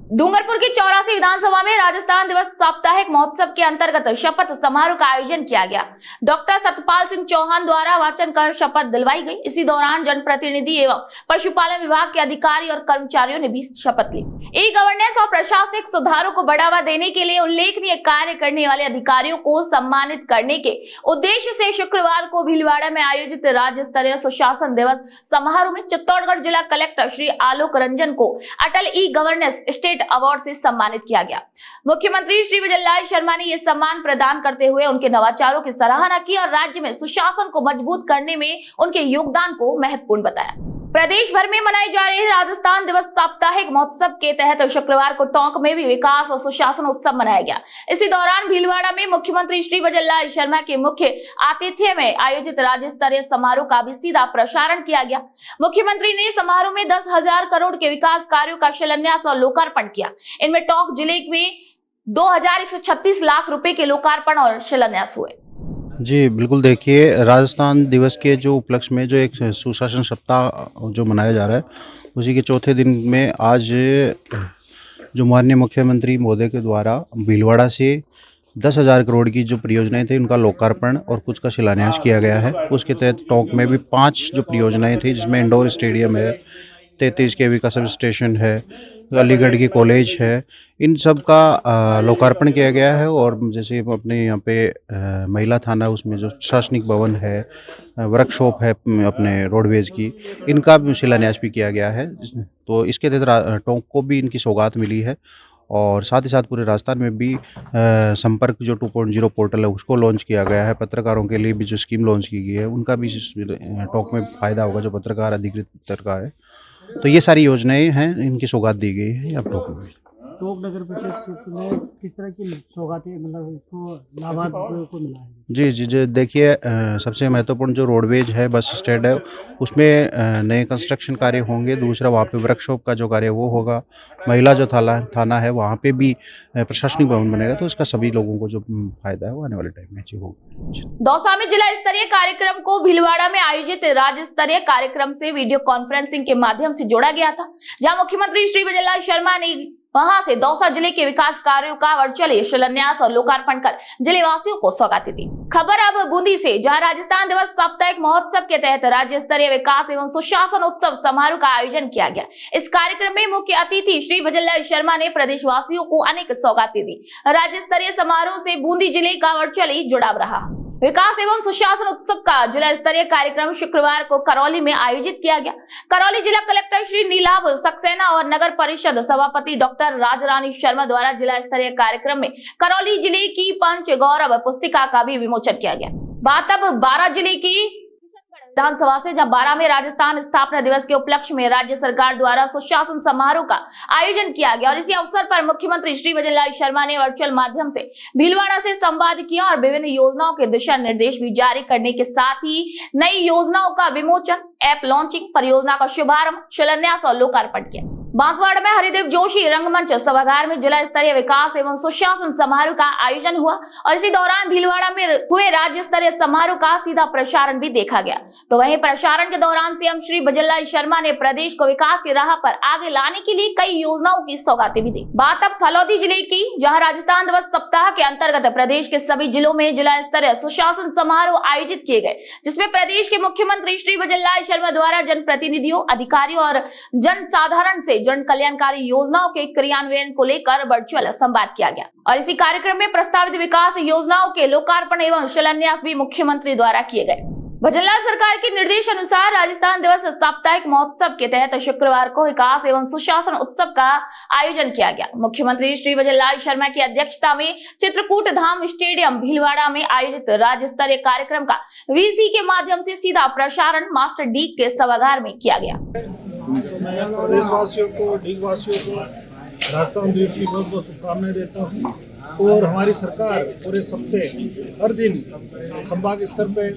डूंगरपुर की 84 विधानसभा में राजस्थान दिवस साप्ताहिक महोत्सव के अंतर्गत शपथ समारोह का आयोजन किया गया। डॉक्टर सतपाल सिंह चौहान द्वारा वाचन कर शपथ दिलवाई गई। इसी दौरान जनप्रतिनिधि एवं पशुपालन विभाग के अधिकारी और कर्मचारियों ने भी शपथ ली। ई गवर्नेंस और प्रशासनिक सुधारों को बढ़ावा देने के लिए उल्लेखनीय कार्य करने वाले अधिकारियों को सम्मानित करने के उद्देश्य से शुक्रवार को भीलवाड़ा में आयोजित राज्य स्तरीय सुशासन दिवस समारोह में चित्तौड़गढ़ जिला कलेक्टर श्री आलोक रंजन को अटल ई गवर्नेंस स्टेट अवार्ड से सम्मानित किया गया। मुख्यमंत्री श्री वजललाल शर्मा ने यह सम्मान प्रदान करते हुए उनके नवाचारों की सराहना की और राज्य में सुशासन को मजबूत करने में उनके योगदान को महत्वपूर्ण बताया। प्रदेश भर में मनाए जा रहे राजस्थान दिवस साप्ताहिक महोत्सव के तहत शुक्रवार को टोंक में भी विकास और सुशासन उत्सव मनाया गया। इसी दौरान भीलवाड़ा में मुख्यमंत्री श्री वजललाल शर्मा के मुख्य आतिथ्य में आयोजित राज्य स्तरीय समारोह का भी सीधा प्रसारण किया गया। मुख्यमंत्री ने समारोह में 10,000 करोड़ के विकास कार्यों का शिलान्यास और लोकार्पण किया। इनमें टोंक जिले में 2,136 लाख रुपए के लोकार्पण और शिलान्यास हुए। जी बिल्कुल, देखिए राजस्थान दिवस के जो उपलक्ष्य में जो एक सुशासन सप्ताह जो मनाया जा रहा है उसी के चौथे दिन में आज जो माननीय मुख्यमंत्री महोदय के द्वारा भीलवाड़ा से 10,000 करोड़ की जो परियोजनाएं थी उनका लोकार्पण और कुछ का शिलान्यास किया गया है। उसके तहत टोंक में भी 5 जो परियोजनाएं थी जिसमें इंडोर स्टेडियम है, 33 kV का सब स्टेशन है, अलीगढ़ की कॉलेज है, इन सब का लोकार्पण किया गया है। और जैसे अपने यहाँ पे महिला थाना उसमें जो प्रशासनिक भवन है, वर्कशॉप है अपने रोडवेज की, इनका भी शिलान्यास भी किया गया है। तो इसके तहत टोंक को भी इनकी सौगात मिली है और साथ ही साथ पूरे राजस्थान में भी संपर्क जो 2.0 पोर्टल है उसको लॉन्च किया गया है। पत्रकारों के लिए भी जो स्कीम लॉन्च की गई है उनका भी टोंक में फ़ायदा होगा जो पत्रकार, अधिकृत पत्रकार है। तो ये सारी योजनाएं हैं, इनकी सौगात दी गई है अब टोंक में। टोंक नगर परिषद क्षेत्र में किस तरह की सौगातें मतलब इसको लाभार्थियों को मिला है? जी देखिए, सबसे महत्वपूर्ण जो रोडवेज है, बस स्टैंड है, उसमें नए कंस्ट्रक्शन कार्य होंगे। दूसरा वहाँ पे वर्कशॉप का जो कार्य वो होगा। महिला जो थाना है वहाँ पे भी प्रशासनिक भवन बनेगा, तो इसका सभी लोगों को जो फायदा है वो आने वाले टाइम में अच्छी होगा। दौसा में जिला स्तरीय कार्यक्रम को भीलवाड़ा में आयोजित राज्य स्तरीय कार्यक्रम से वीडियो कॉन्फ्रेंसिंग के माध्यम से जोड़ा गया था, जहाँ मुख्यमंत्री श्री वजललाल शर्मा ने वहां से दौसा जिले के विकास कार्यों का वर्चुअली शिलान्यास और लोकार्पण कर जिले वासियों को सौगातें दी। खबर अब बूंदी से, जहां राजस्थान दिवस साप्ताहिक महोत्सव के तहत राज्य स्तरीय विकास एवं सुशासन उत्सव समारोह का आयोजन किया गया। इस कार्यक्रम में मुख्य अतिथि श्री वजललाल शर्मा ने प्रदेशवासियों को अनेक सौगातें दी। राज्य स्तरीय समारोह से बूंदी जिले का वर्चुअली जुड़ाव रहा। विकास एवं सुशासन उत्सव का जिला स्तरीय कार्यक्रम शुक्रवार को करौली में आयोजित किया गया। करौली जिला कलेक्टर श्री नीलाभ सक्सेना और नगर परिषद सभापति डॉक्टर राजरानी शर्मा द्वारा जिला स्तरीय कार्यक्रम में करौली जिले की पंच गौरव पुस्तिका का भी विमोचन किया गया। बात अब 12 जिले की विधानसभा से, जहां 12 में राजस्थान स्थापना दिवस के उपलक्ष्य में राज्य सरकार द्वारा सुशासन समारोह का आयोजन किया गया और इसी अवसर पर मुख्यमंत्री श्री वजललाल शर्मा ने वर्चुअल माध्यम से भीलवाड़ा से संवाद किया और विभिन्न योजनाओं के दिशा निर्देश भी जारी करने के साथ ही नई योजनाओं का विमोचन, ऐप लॉन्चिंग, परियोजना का शुभारंभ, शिलान्यास और लोकार्पण किया। बांसवाड़ा में हरिदेव जोशी रंगमंच सभागार में जिला स्तरीय विकास एवं सुशासन समारोह का आयोजन हुआ और इसी दौरान भीलवाड़ा में हुए राज्य स्तरीय समारोह का सीधा प्रसारण भी देखा गया। तो वहीं प्रसारण के दौरान सीएम श्री भजनलाल शर्मा ने प्रदेश को विकास की राह पर आगे लाने के लिए कई योजनाओं की सौगातें भी दी। बात अब फलौदी जिले की, जहाँ राजस्थान दिवस सप्ताह के अंतर्गत प्रदेश के सभी जिलों में जिला स्तरीय सुशासन समारोह आयोजित किए गए, जिसमें प्रदेश के मुख्यमंत्री श्री भजनलाल शर्मा द्वारा जनप्रतिनिधियों, अधिकारियों और जन साधारण से जन कल्याणकारी योजनाओं के क्रियान्वयन को लेकर वर्चुअल संवाद किया गया और इसी कार्यक्रम में प्रस्तावित विकास योजनाओं के लोकार्पण एवं शिलान्यास भी मुख्यमंत्री द्वारा किए गए। भजनलाल सरकार के निर्देश अनुसार राजस्थान दिवस साप्ताहिक महोत्सव के तहत शुक्रवार को विकास एवं सुशासन उत्सव का आयोजन किया गया। मुख्यमंत्री श्री भजनलाल शर्मा की अध्यक्षता में चित्रकूट धाम स्टेडियम भीलवाड़ा में आयोजित राज्य स्तरीय कार्यक्रम का वीसी के माध्यम से सीधा प्रसारण मास्टर डी के सभागार में किया गया। मैं प्रदेशवासियों को, डीगवासियों को राजस्थान दिवस की बहुत बहुत शुभकामनाएं देता हूँ। और हमारी सरकार पूरे सप्ते हर दिन संभाग स्तर पे,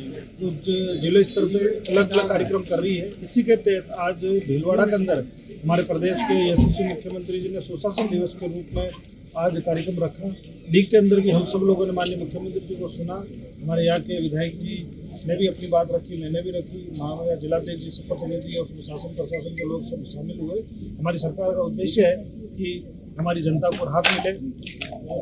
जिले स्तर पे अलग अलग कार्यक्रम कर रही है। इसी के तहत आज भीलवाड़ा के अंदर हमारे प्रदेश के यशस्वी मुख्यमंत्री जी ने सुशासन दिवस के रूप में आज कार्यक्रम रखा। लीग के अंदर भी हम सब लोगों ने माननीय मुख्यमंत्री जी को सुना, हमारे यहाँ के विधायक जी ने भी अपनी बात रखी, मैंने भी रखी, महाराजा जिलाध्यक्ष जी, शपथ प्रतिनिधि और शासन प्रशासन के लोग सब शामिल हुए। हमारी सरकार का उद्देश्य है कि हमारी जनता को राहत मिले,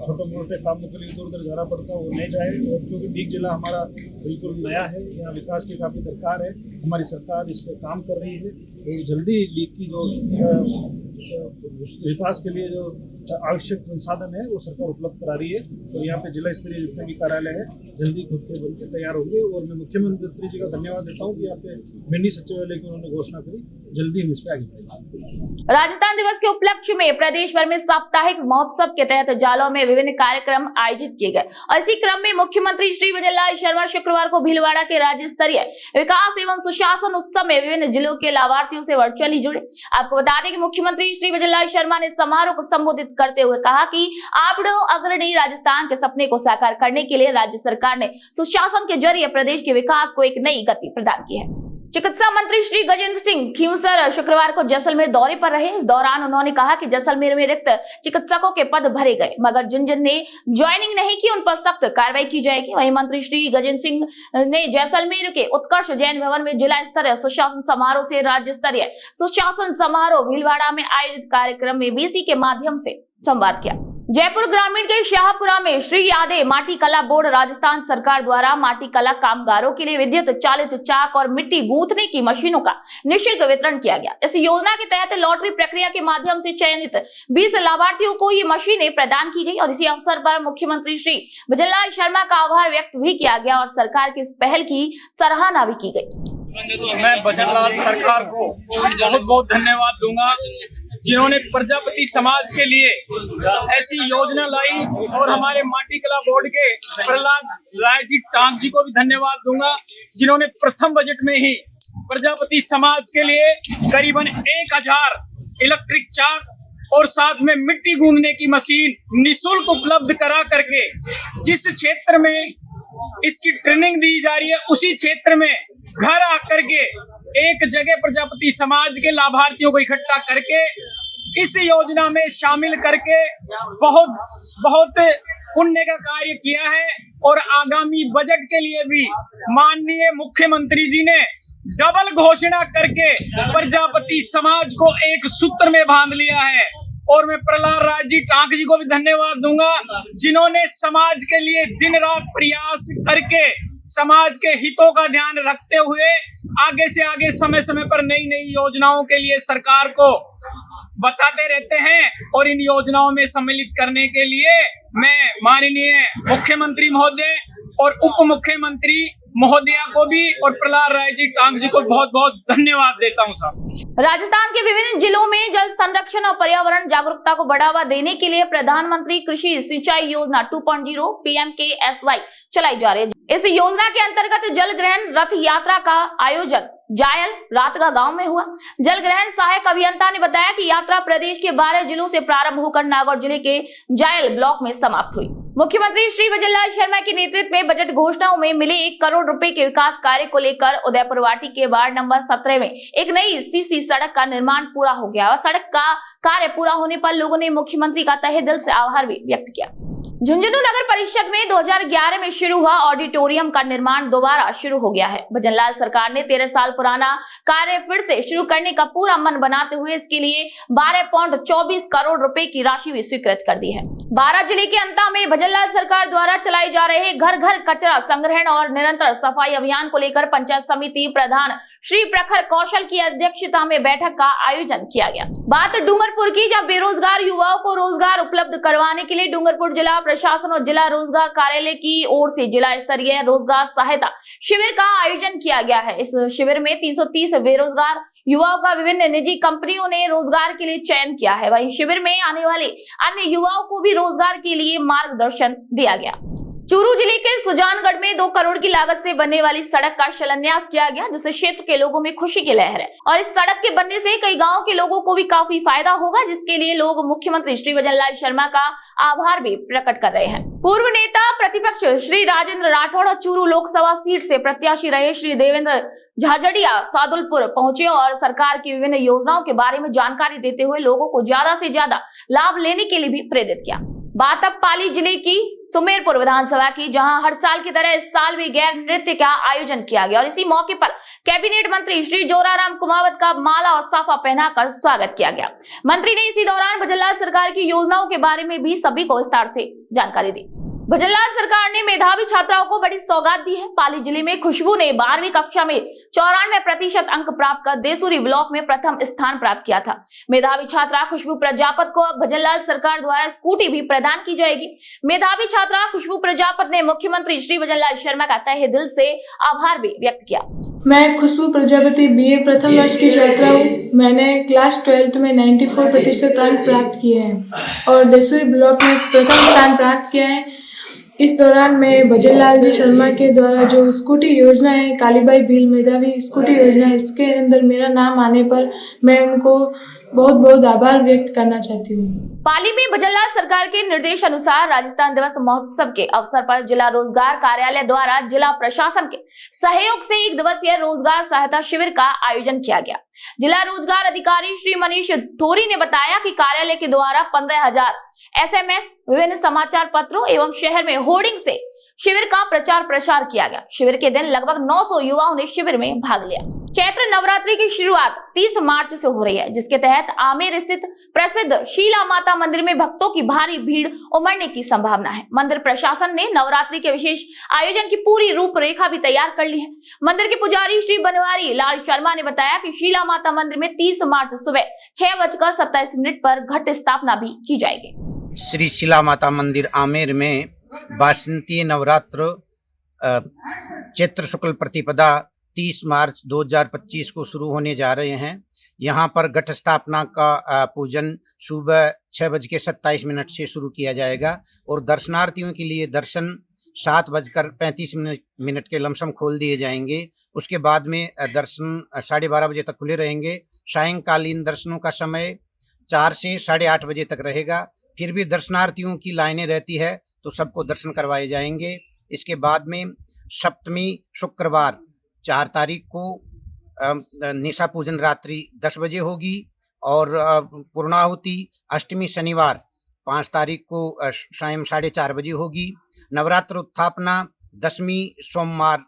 छोटे मोटे कामों के लिए इधर उधर जाना पड़ता है वो नहीं जाए। और क्योंकि लीग जिला हमारा बिल्कुल नया है, यहाँ विकास की काफ़ी दरकार है, हमारी सरकार इस पर काम कर रही है। तो जल्दी लीग की जो विकास के लिए जो आवश्यक संसाधन है वो सरकार उपलब्ध करा रही है। और यहाँ पे जिला स्तरीय जितने भी कार्यालय है जल्दी खुद के बन के तैयार होंगे। और मैं मुख्यमंत्री जी का धन्यवाद देता हूँ कि यहाँ पे मिनी सचिवालय की उन्होंने घोषणा करी, जल्दी हम इस पे आगे बढ़ेंगे। राजस्थान दिवस के उपलक्ष्य में प्रदेश भर में साप्ताहिक महोत्सव के तहत जालौर में विभिन्न कार्यक्रम आयोजित किए गए और इसी क्रम में मुख्यमंत्री श्री भजनलाल शर्मा शुक्रवार को भीलवाड़ा के राज्य स्तरीय विकास एवं सुशासन उत्सव में विभिन्न जिलों के लाभार्थियों से वर्चुअली जुड़े। आपको बता दें कि मुख्यमंत्री श्री भजनलाल शर्मा ने समारोह को संबोधित करते हुए कहा कि आपड़ों अग्रणी राजस्थान के सपने को साकार करने के लिए राज्य सरकार ने सुशासन के जरिए प्रदेश के विकास को एक नई गति प्रदान की है। चिकित्सा मंत्री श्री गजेंद्र सिंह खींवसर शुक्रवार को जैसलमेर दौरे पर रहे। इस दौरान उन्होंने कहा कि जैसलमेर में रिक्त चिकित्सकों के पद भरे गए, मगर जिन जिन ने ज्वाइनिंग नहीं की उन पर सख्त कार्रवाई की जाएगी। वहीं मंत्री श्री गजेंद्र सिंह ने जैसलमेर के उत्कर्ष जैन भवन में जिला स्तरीय सुशासन समारोह से राज्य स्तरीय सुशासन समारोह भीलवाड़ा में आयोजित कार्यक्रम में वीसी के माध्यम से संवाद किया। जयपुर ग्रामीण के शाहपुरा में श्री यादव माटी कला बोर्ड राजस्थान सरकार द्वारा माटी कला कामगारों के लिए विद्युत चालित चाक और मिट्टी गूंथने की मशीनों का निःशुल्क वितरण किया गया। इस योजना के तहत लॉटरी प्रक्रिया के माध्यम से चयनित 20 लाभार्थियों को ये मशीनें प्रदान की गई और इसी अवसर पर मुख्यमंत्री श्री भजनलाल शर्मा का आभार व्यक्त भी किया गया और सरकार की इस पहल की सराहना भी की गई। मैं भजनलाल सरकार को बहुत बहुत धन्यवाद दूंगा, जिन्होंने प्रजापति समाज के लिए ऐसी योजना लाई। और हमारे माटी कला बोर्ड के प्रहलाद राय जी टांग जी को भी धन्यवाद दूंगा, जिन्होंने प्रथम बजट में ही प्रजापति समाज के लिए करीबन 1000 इलेक्ट्रिक चाक और साथ में मिट्टी गूंदने की मशीन निःशुल्क उपलब्ध करा करके जिस क्षेत्र में इसकी ट्रेनिंग दी जा रही है उसी क्षेत्र में घर आकर के एक जगह प्रजापति समाज के लाभार्थियों को इकट्ठा करके इस योजना में शामिल करके बहुत बहुत पुण्य का कार्य किया है। और आगामी बजट के लिए भी माननीय मुख्यमंत्री जी ने डबल घोषणा करके प्रजापति समाज को एक सूत्र में बांध लिया है। और मैं प्रहलाद राय जी टांक जी को भी धन्यवाद दूंगा, जिन्होंने समाज के लिए दिन रात प्रयास करके समाज के हितों का ध्यान रखते हुए आगे से आगे समय समय पर नई नई योजनाओं के लिए सरकार को बताते रहते हैं। और इन योजनाओं में सम्मिलित करने के लिए मैं माननीय मुख्यमंत्री महोदय और उप मुख्यमंत्री महोदया को भी और प्रहलाद राय जी टांग जी को बहुत बहुत धन्यवाद देता हूं साहब। राजस्थान के विभिन्न जिलों में जल संरक्षण और पर्यावरण जागरूकता को बढ़ावा देने के लिए प्रधानमंत्री कृषि सिंचाई योजना 2.0 PMKSY चलाई जा रही है। इस योजना के अंतर्गत जल ग्रहण रथ यात्रा का आयोजन जायल रातगा गांव में हुआ। जल ग्रहण सहायक अभियंता ने बताया कि यात्रा प्रदेश के 12 जिलों से प्रारंभ होकर नागौर जिले के जायल ब्लॉक में समाप्त हुई। मुख्यमंत्री श्री वजनलाल शर्मा के नेतृत्व में बजट घोषणाओं में मिले 1 करोड़ रुपए के विकास कार्य को लेकर उदयपुर वाटी के वार्ड नंबर 17 में एक नई सीसी सड़क का निर्माण पूरा हो गया और सड़क का कार्य पूरा होने पर लोगों ने मुख्यमंत्री का तहे दिल से आभार भी व्यक्त किया। झुंझुनू नगर परिषद में 2011 में शुरू हुआ ऑडिटोरियम का निर्माण दोबारा शुरू हो गया है। वजनलाल सरकार ने 13 साल पुराना कार्य फिर से शुरू करने का पूरा मन बनाते हुए इसके लिए 12.24 करोड़ रुपए की राशि भी स्वीकृत कर दी है। 12 जिले के अंता में वजनलाल सरकार द्वारा चलाए जा रहे घर घर कचरा संग्रहण और निरंतर सफाई अभियान को लेकर पंचायत समिति प्रधान श्री प्रखर कौशल की अध्यक्षता में बैठक का आयोजन किया गया। बात डूंगरपुर की, जब बेरोजगार युवाओं को रोजगार उपलब्ध करवाने के लिए डूंगरपुर जिला प्रशासन और जिला रोजगार कार्यालय की ओर से जिला स्तरीय रोजगार सहायता शिविर का आयोजन किया गया है। इस शिविर में 330 बेरोजगार युवाओं का विभिन्न निजी कंपनियों ने रोजगार के लिए चयन किया है। वहीं शिविर में आने वाले अन्य युवाओं को भी रोजगार के लिए मार्गदर्शन दिया गया। चूरू जिले के सुजानगढ़ में 2 करोड़ की लागत से बनने वाली सड़क का शिलान्यास किया गया, जिससे क्षेत्र के लोगों में खुशी की लहर है और इस सड़क के बनने से कई गांवों के लोगों को भी काफी फायदा होगा, जिसके लिए लोग मुख्यमंत्री श्री वजनलाल शर्मा का आभार भी प्रकट कर रहे हैं। पूर्व नेता प्रतिपक्ष श्री राजेंद्र राठौड़ और चूरू लोकसभा सीट से प्रत्याशी रहे श्री देवेंद्र झाझड़िया सादुलपुर पहुंचे और सरकार की विभिन्न योजनाओं के बारे में जानकारी देते हुए लोगों को ज्यादा से ज्यादा लाभ लेने के लिए भी प्रेरित किया। बात अब पाली जिले की सुमेरपुर विधानसभा की, जहां हर साल की तरह इस साल भी गैर नृत्य का आयोजन किया गया और इसी मौके पर कैबिनेट मंत्री श्री जोराराम कुमावत का माला और साफा पहनाकर स्वागत किया गया। मंत्री ने इसी दौरान वजनलाल सरकार की योजनाओं के बारे में भी सभी को विस्तार से जानकारी दी। वजनलाल सरकार ने मेधावी छात्राओं को बड़ी सौगात दी है। पाली जिले में खुशबू ने 12वीं कक्षा में 94% अंक प्राप्त कर देसूरी ब्लॉक में प्रथम स्थान प्राप्त किया था। मेधावी छात्रा खुशबू प्रजापत को अब वजनलाल सरकार द्वारा स्कूटी भी प्रदान की जाएगी। मेधावी छात्रा खुशबू प्रजापत ने मुख्यमंत्री श्री वजनलाल शर्मा का तहे दिल से आभार भी व्यक्त किया। मैं खुशबू प्रजापति BA प्रथम वर्ष की छात्रा हूँ। मैंने क्लास 12th में 94% अंक प्राप्त किए हैं और देसूरी ब्लॉक में प्रथम स्थान प्राप्त किया है। इस दौरान मैं वजनलाल जी शर्मा के द्वारा जो स्कूटी योजना है, कालीबाई भील मेधावी स्कूटी योजना है, इसके अंदर मेरा नाम आने पर मैं उनको बहुत बहुत आभार व्यक्त करना चाहती हूँ। पाली में वजनलाल सरकार के निर्देश अनुसार राजस्थान दिवस महोत्सव के अवसर पर जिला रोजगार कार्यालय द्वारा जिला प्रशासन के सहयोग से 1 दिवसीय रोजगार सहायता शिविर का आयोजन किया गया। जिला रोजगार अधिकारी श्री मनीष थोरी ने बताया कि कार्यालय के द्वारा 15,000 SMS, विभिन्न समाचार पत्रों एवं शहर में होर्डिंग से शिविर का प्रचार प्रसार किया गया। शिविर के दिन लगभग 900 युवाओं ने शिविर में भाग लिया। चैत्र नवरात्रि की शुरुआत 30 मार्च से हो रही है, जिसके तहत आमेर स्थित प्रसिद्ध शीला माता मंदिर में भक्तों की भारी भीड़ उमड़ने की संभावना है। मंदिर प्रशासन ने नवरात्रि के विशेष आयोजन की पूरी रूपरेखा भी तैयार कर ली है। मंदिर के पुजारी श्री बनवारी लाल शर्मा ने बताया कि शीला माता मंदिर में 30 मार्च सुबह 6:27 पर घट स्थापना भी की जाएगी। श्री शीला माता मंदिर आमेर में वासंतीय नवरात्र चैत्र शुक्ल प्रतिपदा 30 मार्च 2025 को शुरू होने जा रहे हैं। यहाँ पर घट स्थापना का पूजन सुबह 6:27 से शुरू किया जाएगा और दर्शनार्थियों के लिए दर्शन 7:35 के लमसम खोल दिए जाएंगे। उसके बाद में दर्शन 12:30 बजे तक खुले रहेंगे। सायंकालीन दर्शनों का समय 4 से 8:30 बजे तक रहेगा। फिर भी दर्शनार्थियों की लाइनें रहती है तो सबको दर्शन करवाए जाएंगे। इसके बाद में सप्तमी शुक्रवार 4 तारीख को निशा पूजन रात्रि 10 बजे होगी और पूर्णाहुति अष्टमी शनिवार 5 तारीख को शाम 4:30 बजे होगी। नवरात्र उत्थापना 10वीं सोमवार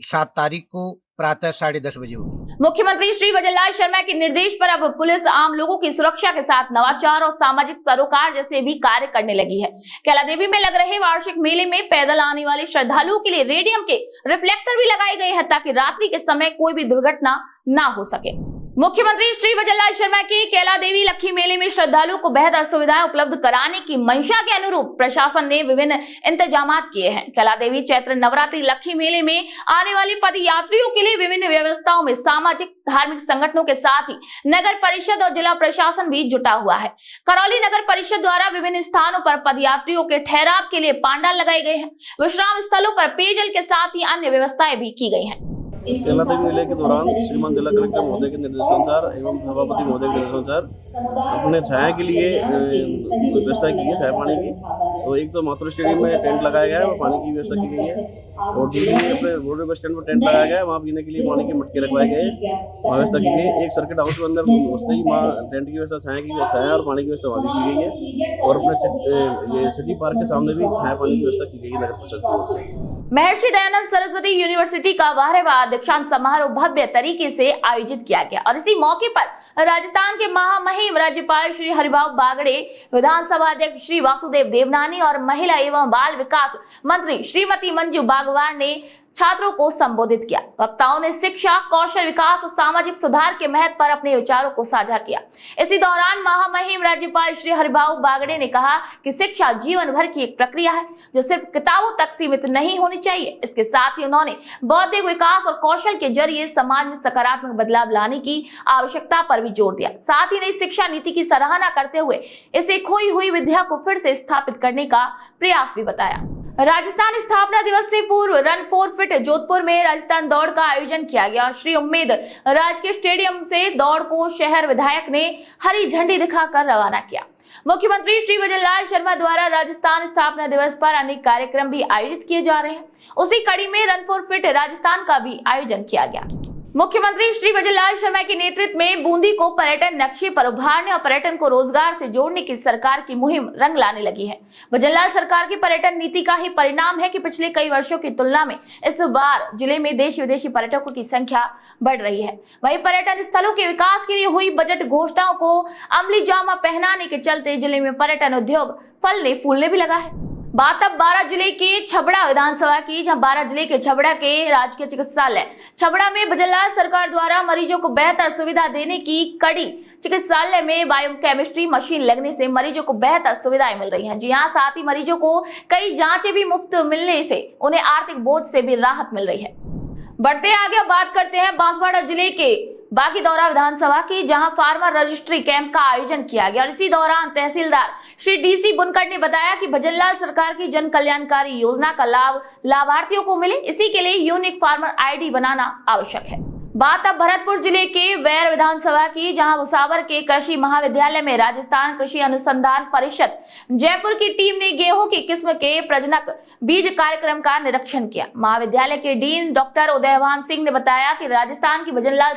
7 तारीख को प्रातः 10:30 बजे होगी। मुख्यमंत्री श्री वजनलाल शर्मा के निर्देश पर अब पुलिस आम लोगों की सुरक्षा के साथ नवाचार और सामाजिक सरोकार जैसे भी कार्य करने लगी है। कैला देवी में लग रहे वार्षिक मेले में पैदल आने वाले श्रद्धालुओं के लिए रेडियम के रिफ्लेक्टर भी लगाए गए हैं ताकि रात्रि के समय कोई भी दुर्घटना ना हो सके। मुख्यमंत्री श्री वजनलाल शर्मा की कैला देवी लक्खी मेले में श्रद्धालुओं को बेहतर सुविधाएं उपलब्ध कराने की मंशा के अनुरूप प्रशासन ने विभिन्न इंतजाम किए हैं। कैला देवी चैत्र नवरात्रि लक्खी मेले में आने वाले पद यात्रियों के लिए विभिन्न व्यवस्थाओं में सामाजिक धार्मिक संगठनों के साथ ही नगर परिषद और जिला प्रशासन भी जुटा हुआ है। करौली नगर परिषद द्वारा विभिन्न स्थानों पर पद यात्रियों के ठहराव के लिए पांडाल लगाए गए हैं। विश्राम स्थलों पर पेयजल के साथ ही अन्य व्यवस्थाएं भी की गई हैं। कैला देवी मेले के दौरान श्रीमान जिला कलेक्टर महोदय के निर्देशानुसार एवं सभापति महोदय के निर्देशानुसार अपने छाया के लिए व्यवस्था की है, छाया पानी की। तो एक तो माथुर स्टेडियम में टेंट लगाया गया है, वहाँ पानी की व्यवस्था की गई है, और दूसरी अपने रोड बस स्टैंड पर टेंट लगाया गया है, वहाँ पीने के लिए पानी के मटके रखवाए गए, वहाँ व्यवस्था की गई है। एक सर्किट हाउस के अंदर घुसते ही वहाँ टेंट की व्यवस्था, छाया और पानी की व्यवस्था वहाँ भी की गई है, और अपने ये सिटी पार्क के सामने भी छाया पानी की व्यवस्था की गई है नगर परिषद की ओर से। महर्षि दयानंद सरस्वती यूनिवर्सिटी का 12वां दीक्षांत समारोह भव्य तरीके से आयोजित किया गया और इसी मौके पर राजस्थान के महामहिम राज्यपाल श्री हरिभाऊ बागड़े, विधानसभा अध्यक्ष श्री वासुदेव देवनानी और महिला एवं बाल विकास मंत्री श्रीमती मंजू बागवार ने छात्रों को संबोधित किया। वक्ताओं ने शिक्षा, कौशल विकास और सामाजिक सुधार के महत्व पर अपने विचारों को साझा किया। इसी दौरान महामहिम राज्यपाल श्री हरिभाऊ बागड़े ने कहा कि शिक्षा जीवन भर की एक प्रक्रिया है जो सिर्फ किताबों तक सीमित नहीं होनी चाहिए। इसके साथ ही उन्होंने बौद्धिक विकास और कौशल के जरिए समाज में सकारात्मक बदलाव लाने की आवश्यकता पर भी जोर दिया। साथ ही नई शिक्षा नीति की सराहना करते हुए इसे खोई हुई विद्या को फिर से स्थापित करने का प्रयास भी बताया। राजस्थान स्थापना दिवस से पूर्व रन फॉर फिट जोधपुर में राजस्थान दौड़ का आयोजन किया गया। श्री उम्मीद राजकीय स्टेडियम से दौड़ को शहर विधायक ने हरी झंडी दिखाकर रवाना किया। मुख्यमंत्री श्री वजनलाल शर्मा द्वारा राजस्थान स्थापना दिवस पर अनेक कार्यक्रम भी आयोजित किए जा रहे हैं। उसी कड़ी में रन फॉर फिट राजस्थान का भी आयोजन किया गया। मुख्यमंत्री श्री वजनलाल शर्मा के नेतृत्व में बूंदी को पर्यटन नक्शे पर उभारने और पर्यटन को रोजगार से जोड़ने की सरकार की मुहिम रंग लाने लगी है। वजनलाल सरकार की पर्यटन नीति का ही परिणाम है कि पिछले कई वर्षों की तुलना में इस बार जिले में देशी विदेशी पर्यटकों की संख्या बढ़ रही है। वहीं पर्यटन स्थलों के विकास के लिए हुई बजट घोषणाओं को अमली जामा पहनाने के चलते जिले में पर्यटन उद्योग फलने फूलने भी लगा है। बात अब बारां जिले के छबड़ा विधानसभा की, जहां बारां जिले के छबड़ा के राजकीय चिकित्सालय छबड़ा में वजनलाल सरकार द्वारा मरीजों को बेहतर सुविधा देने की कड़ी चिकित्सालय में बायोकेमिस्ट्री मशीन लगने से मरीजों को बेहतर सुविधाएं मिल रही हैं। जी हां, साथ ही मरीजों को कई जांचें भी मुफ्त मिलने से उन्हें आर्थिक बोझ से भी राहत मिल रही है। बढ़ते आगे बात करते हैं बांसवाड़ा जिले के बागीदौरा विधानसभा की, जहां फार्मर रजिस्ट्री कैंप का आयोजन किया गया और इसी दौरान तहसीलदार श्री डीसी बुनकर ने बताया कि वजनलाल सरकार की जन कल्याणकारी योजना का लाभ लाभार्थियों को मिले, इसी के लिए यूनिक फार्मर आईडी बनाना आवश्यक है। बात अब भरतपुर जिले के वैर विधानसभा की, जहां भुसावर के कृषि महाविद्यालय में राजस्थान कृषि अनुसंधान परिषद जयपुर की टीम ने गेहूं की किस्म के प्रजनक बीज कार्यक्रम का निरीक्षण किया। महाविद्यालय के डीन डॉक्टर उदयभान सिंह ने बताया कि राजस्थान की वजनलाल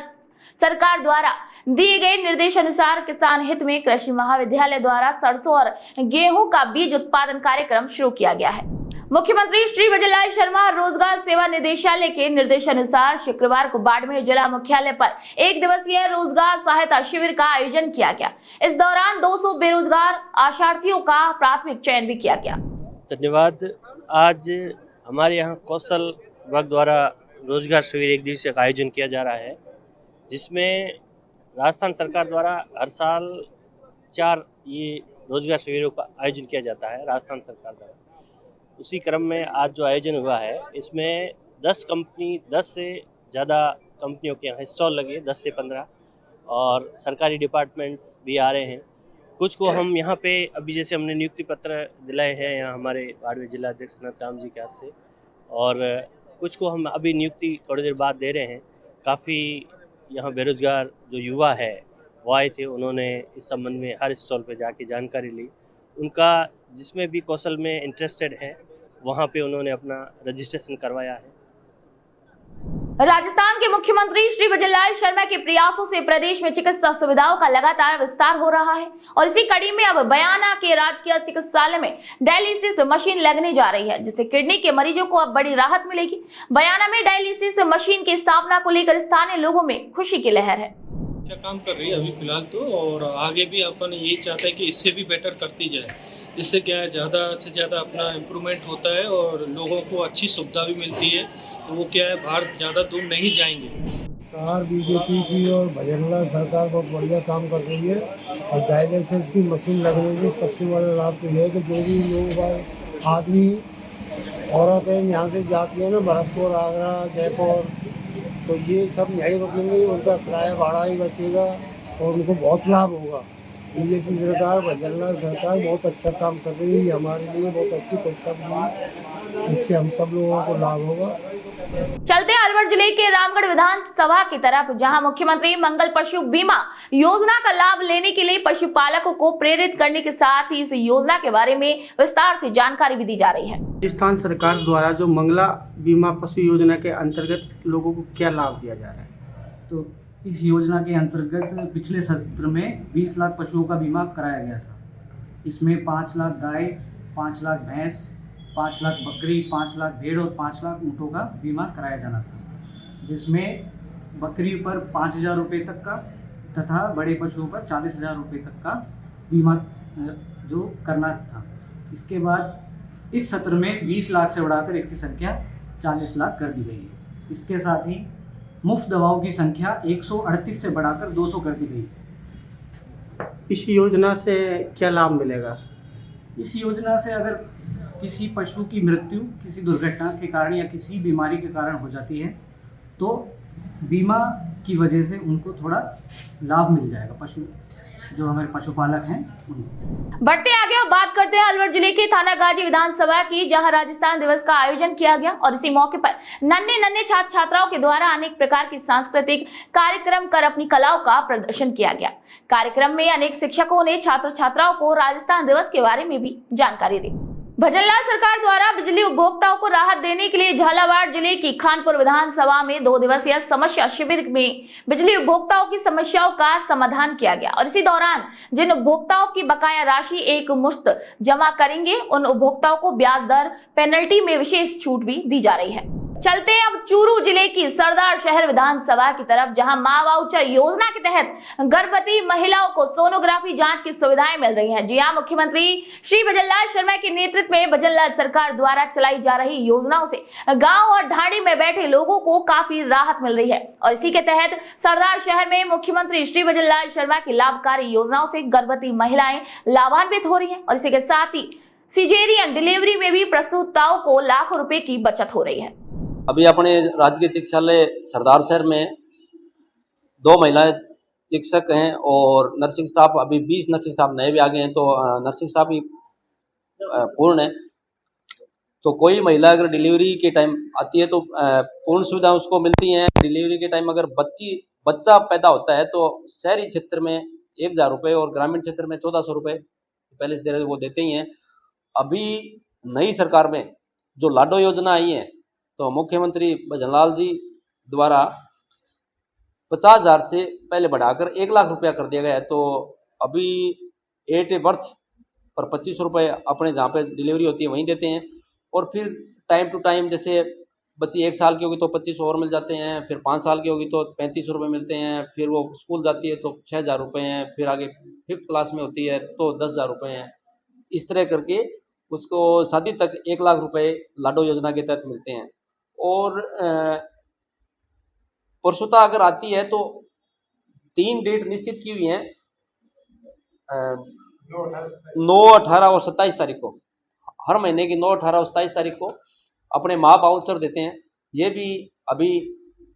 सरकार द्वारा दिए गए निर्देश अनुसार किसान हित में कृषि महाविद्यालय द्वारा सरसों और गेहूं का बीज उत्पादन कार्यक्रम शुरू किया गया है। मुख्यमंत्री श्री वजनलाल शर्मा और रोजगार सेवा निदेशालय के निर्देशानुसार शुक्रवार को बाड़मेर जिला मुख्यालय पर 1 दिवसीय रोजगार सहायता शिविर का आयोजन किया गया। इस दौरान 200 बेरोजगार आशार्थियों का प्राथमिक चयन भी किया गया। धन्यवाद। आज हमारे यहाँ कौशल विभाग द्वारा रोजगार शिविर 1 दिवसीय का आयोजन किया जा रहा है, जिसमें राजस्थान सरकार द्वारा हर साल 4 ये रोजगार शिविरों का आयोजन किया जाता है राजस्थान सरकार द्वारा। उसी क्रम में आज जो आयोजन हुआ है, इसमें 10 से ज़्यादा कंपनियों के यहाँ स्टॉल लगे, 10 से 15, और सरकारी डिपार्टमेंट्स भी आ रहे हैं। कुछ को हम यहाँ पे अभी जैसे हमने नियुक्ति पत्र दिलाए हैं यहाँ हमारे बाड़मेर जिला अध्यक्ष नथराम जी के हाथ से, और कुछ को हम अभी नियुक्ति थोड़ी देर बाद दे रहे हैं। काफ़ी यहाँ बेरोजगार जो युवा है वो आए थे, उन्होंने इस संबंध में हर स्टॉल पे जाके जानकारी ली। उनका जिसमें भी कौशल में इंटरेस्टेड है वहाँ पे उन्होंने अपना रजिस्ट्रेशन करवाया है। राजस्थान के मुख्यमंत्री श्री वजनलाल शर्मा के प्रयासों से प्रदेश में चिकित्सा सुविधाओं का लगातार विस्तार हो रहा है और इसी कड़ी में अब बयाना के राजकीय चिकित्सालय में डायलिसिस मशीन लगने जा रही है, जिससे किडनी के मरीजों को अब बड़ी राहत मिलेगी। बयाना में डायलिसिस मशीन की स्थापना को लेकर स्थानीय लोगों में खुशी की लहर है। अच्छा काम कर रही है अभी फिलहाल तो, और आगे भी अपन यही चाहते हैं कि इससे भी बेटर करती जाए। इससे क्या है, ज़्यादा से ज़्यादा अपना इम्प्रूवमेंट होता है और लोगों को अच्छी सुविधा भी मिलती है, तो वो क्या है बाहर ज़्यादा दूर नहीं जाएंगे। सरकार बीजेपी की और भजनलाल सरकार बहुत बढ़िया काम कर रही है। और डायलिसिस की मशीन लगने से सबसे बड़ा लाभ तो यह है कि जो भी लोग आदमी औरतें यहाँ से जाती है ना, भरतपुर, आगरा, जयपुर, तो ये सब यहीं रुकेंगे, उनका किराया भाड़ा ही बचेगा और उनको बहुत लाभ होगा। बीजेपी सरकार, भजनलाल सरकार बहुत अच्छा काम कर रही है, हमारे लिए बहुत अच्छी खुशखबरी है, इससे हम सब लोगों को लाभ होगा। चलते अलवर जिले के रामगढ़ विधानसभा की तरफ, जहां मुख्यमंत्री मंगल पशु बीमा योजना का लाभ लेने के लिए पशुपालकों को प्रेरित करने के साथ ही इस योजना के बारे में विस्तार से जानकारी भी दी जा रही है। राजस्थान सरकार द्वारा जो मंगला बीमा पशु योजना के अंतर्गत लोगों को क्या लाभ दिया जा रहा है? तो इस योजना के अंतर्गत पिछले सत्र में 20 लाख पशुओं का बीमा कराया गया था। इसमें 5 लाख गाय, 5 लाख भैंस, 5 लाख बकरी, 5 लाख भेड़ और 5 लाख ऊँटों का बीमा कराया जाना था, जिसमें बकरी पर 5,000 रुपये तक का तथा बड़े पशुओं पर 40,000 रुपये तक का बीमा जो करना था। इसके बाद इस सत्र में 20 लाख से बढ़ाकर इसकी संख्या 40 लाख कर दी गई है। इसके साथ ही मुफ्त दवाओं की संख्या 138 से बढ़ाकर 200 कर दी गई है। इस योजना से क्या लाभ मिलेगा? इस योजना से अगर किसी पशु की मृत्यु किसी दुर्घटना के कारण या किसी बीमारी के कारण हो जाती है तो बीमा की वजह से उनको थोड़ा लाभ मिल जाएगा, पशु जो हमारे पशुपालक हैं उनको। बढ़ते आगे और बात करते हैं अलवर जिले के थानागाजी विधानसभा की, जहां राजस्थान दिवस का आयोजन किया गया और इसी मौके पर नन्हे छात्र छात्राओं के द्वारा अनेक प्रकार की सांस्कृतिक कार्यक्रम कर अपनी कलाओं का प्रदर्शन किया गया। कार्यक्रम में अनेक शिक्षकों ने छात्र छात्राओं को राजस्थान दिवस के बारे में भी जानकारी दी। भजनलाल सरकार द्वारा बिजली उपभोक्ताओं को राहत देने के लिए झालावाड़ जिले की खानपुर विधानसभा में 2 दिवसीय समस्या शिविर में बिजली उपभोक्ताओं की समस्याओं का समाधान किया गया और इसी दौरान जिन उपभोक्ताओं की बकाया राशि एक मुश्त जमा करेंगे उन उपभोक्ताओं को ब्याज दर पेनल्टी में विशेष छूट भी दी जा रही है। चलते हैं अब चूरू जिले की सरदार शहर विधानसभा की तरफ, जहां मां वाउचर योजना के तहत गर्भवती महिलाओं को सोनोग्राफी जांच की सुविधाएं मिल रही हैं। जी हां, मुख्यमंत्री श्री भजनलाल शर्मा के नेतृत्व में भजनलाल सरकार द्वारा चलाई जा रही योजनाओं से गांव और ढाणी में बैठे लोगों को काफी राहत मिल रही है और इसी के तहत सरदार शहर में मुख्यमंत्री श्री भजनलाल शर्मा की लाभकारी योजनाओं से गर्भवती महिलाएं लाभान्वित हो रही है और इसी के साथ ही सिजेरियन डिलीवरी में भी प्रसूताओं को लाखों रुपए की बचत हो रही है। अभी अपने राजकीय चिकित्सालय सरदार शहर में 2 महिलाएं चिकित्सक हैं और नर्सिंग स्टाफ, अभी 20 नर्सिंग स्टाफ नए भी आ गए हैं, तो नर्सिंग स्टाफ भी पूर्ण है। तो कोई महिला अगर डिलीवरी के टाइम आती है तो पूर्ण सुविधा उसको मिलती हैं। डिलीवरी के टाइम अगर बच्चा पैदा होता है तो शहरी क्षेत्र में 1,000 रुपये और ग्रामीण क्षेत्र में 1,400 रुपये पहले से दे रहे वो देते ही हैं। अभी नई सरकार में जो लाडो योजना आई है तो मुख्यमंत्री भजनलाल जी द्वारा 50,000 से पहले बढ़ाकर 1 लाख रुपया कर दिया गया है। तो अभी 8 बर्थ पर 25 रुपये अपने जहाँ पे डिलीवरी होती है वहीं देते हैं और फिर टाइम टू टाइम जैसे बच्ची 1 साल की होगी तो 25 और मिल जाते हैं, फिर 5 साल की होगी तो 35 रुपये मिलते हैं, फिर वो स्कूल जाती है तो 6,000 रुपये हैं, फिर आगे 5th क्लास में होती है तो 10,000 रुपये हैं। इस तरह करके उसको शादी तक 1 लाख रुपये लाडो योजना के तहत मिलते हैं। और प्रसूता अगर आती है तो 3 डेट निश्चित की हुई हैं, 9, 18 और 27 तारीख को, हर महीने की 9, 18 और 27 तारीख को अपने माँ वाउचर देते हैं। ये भी अभी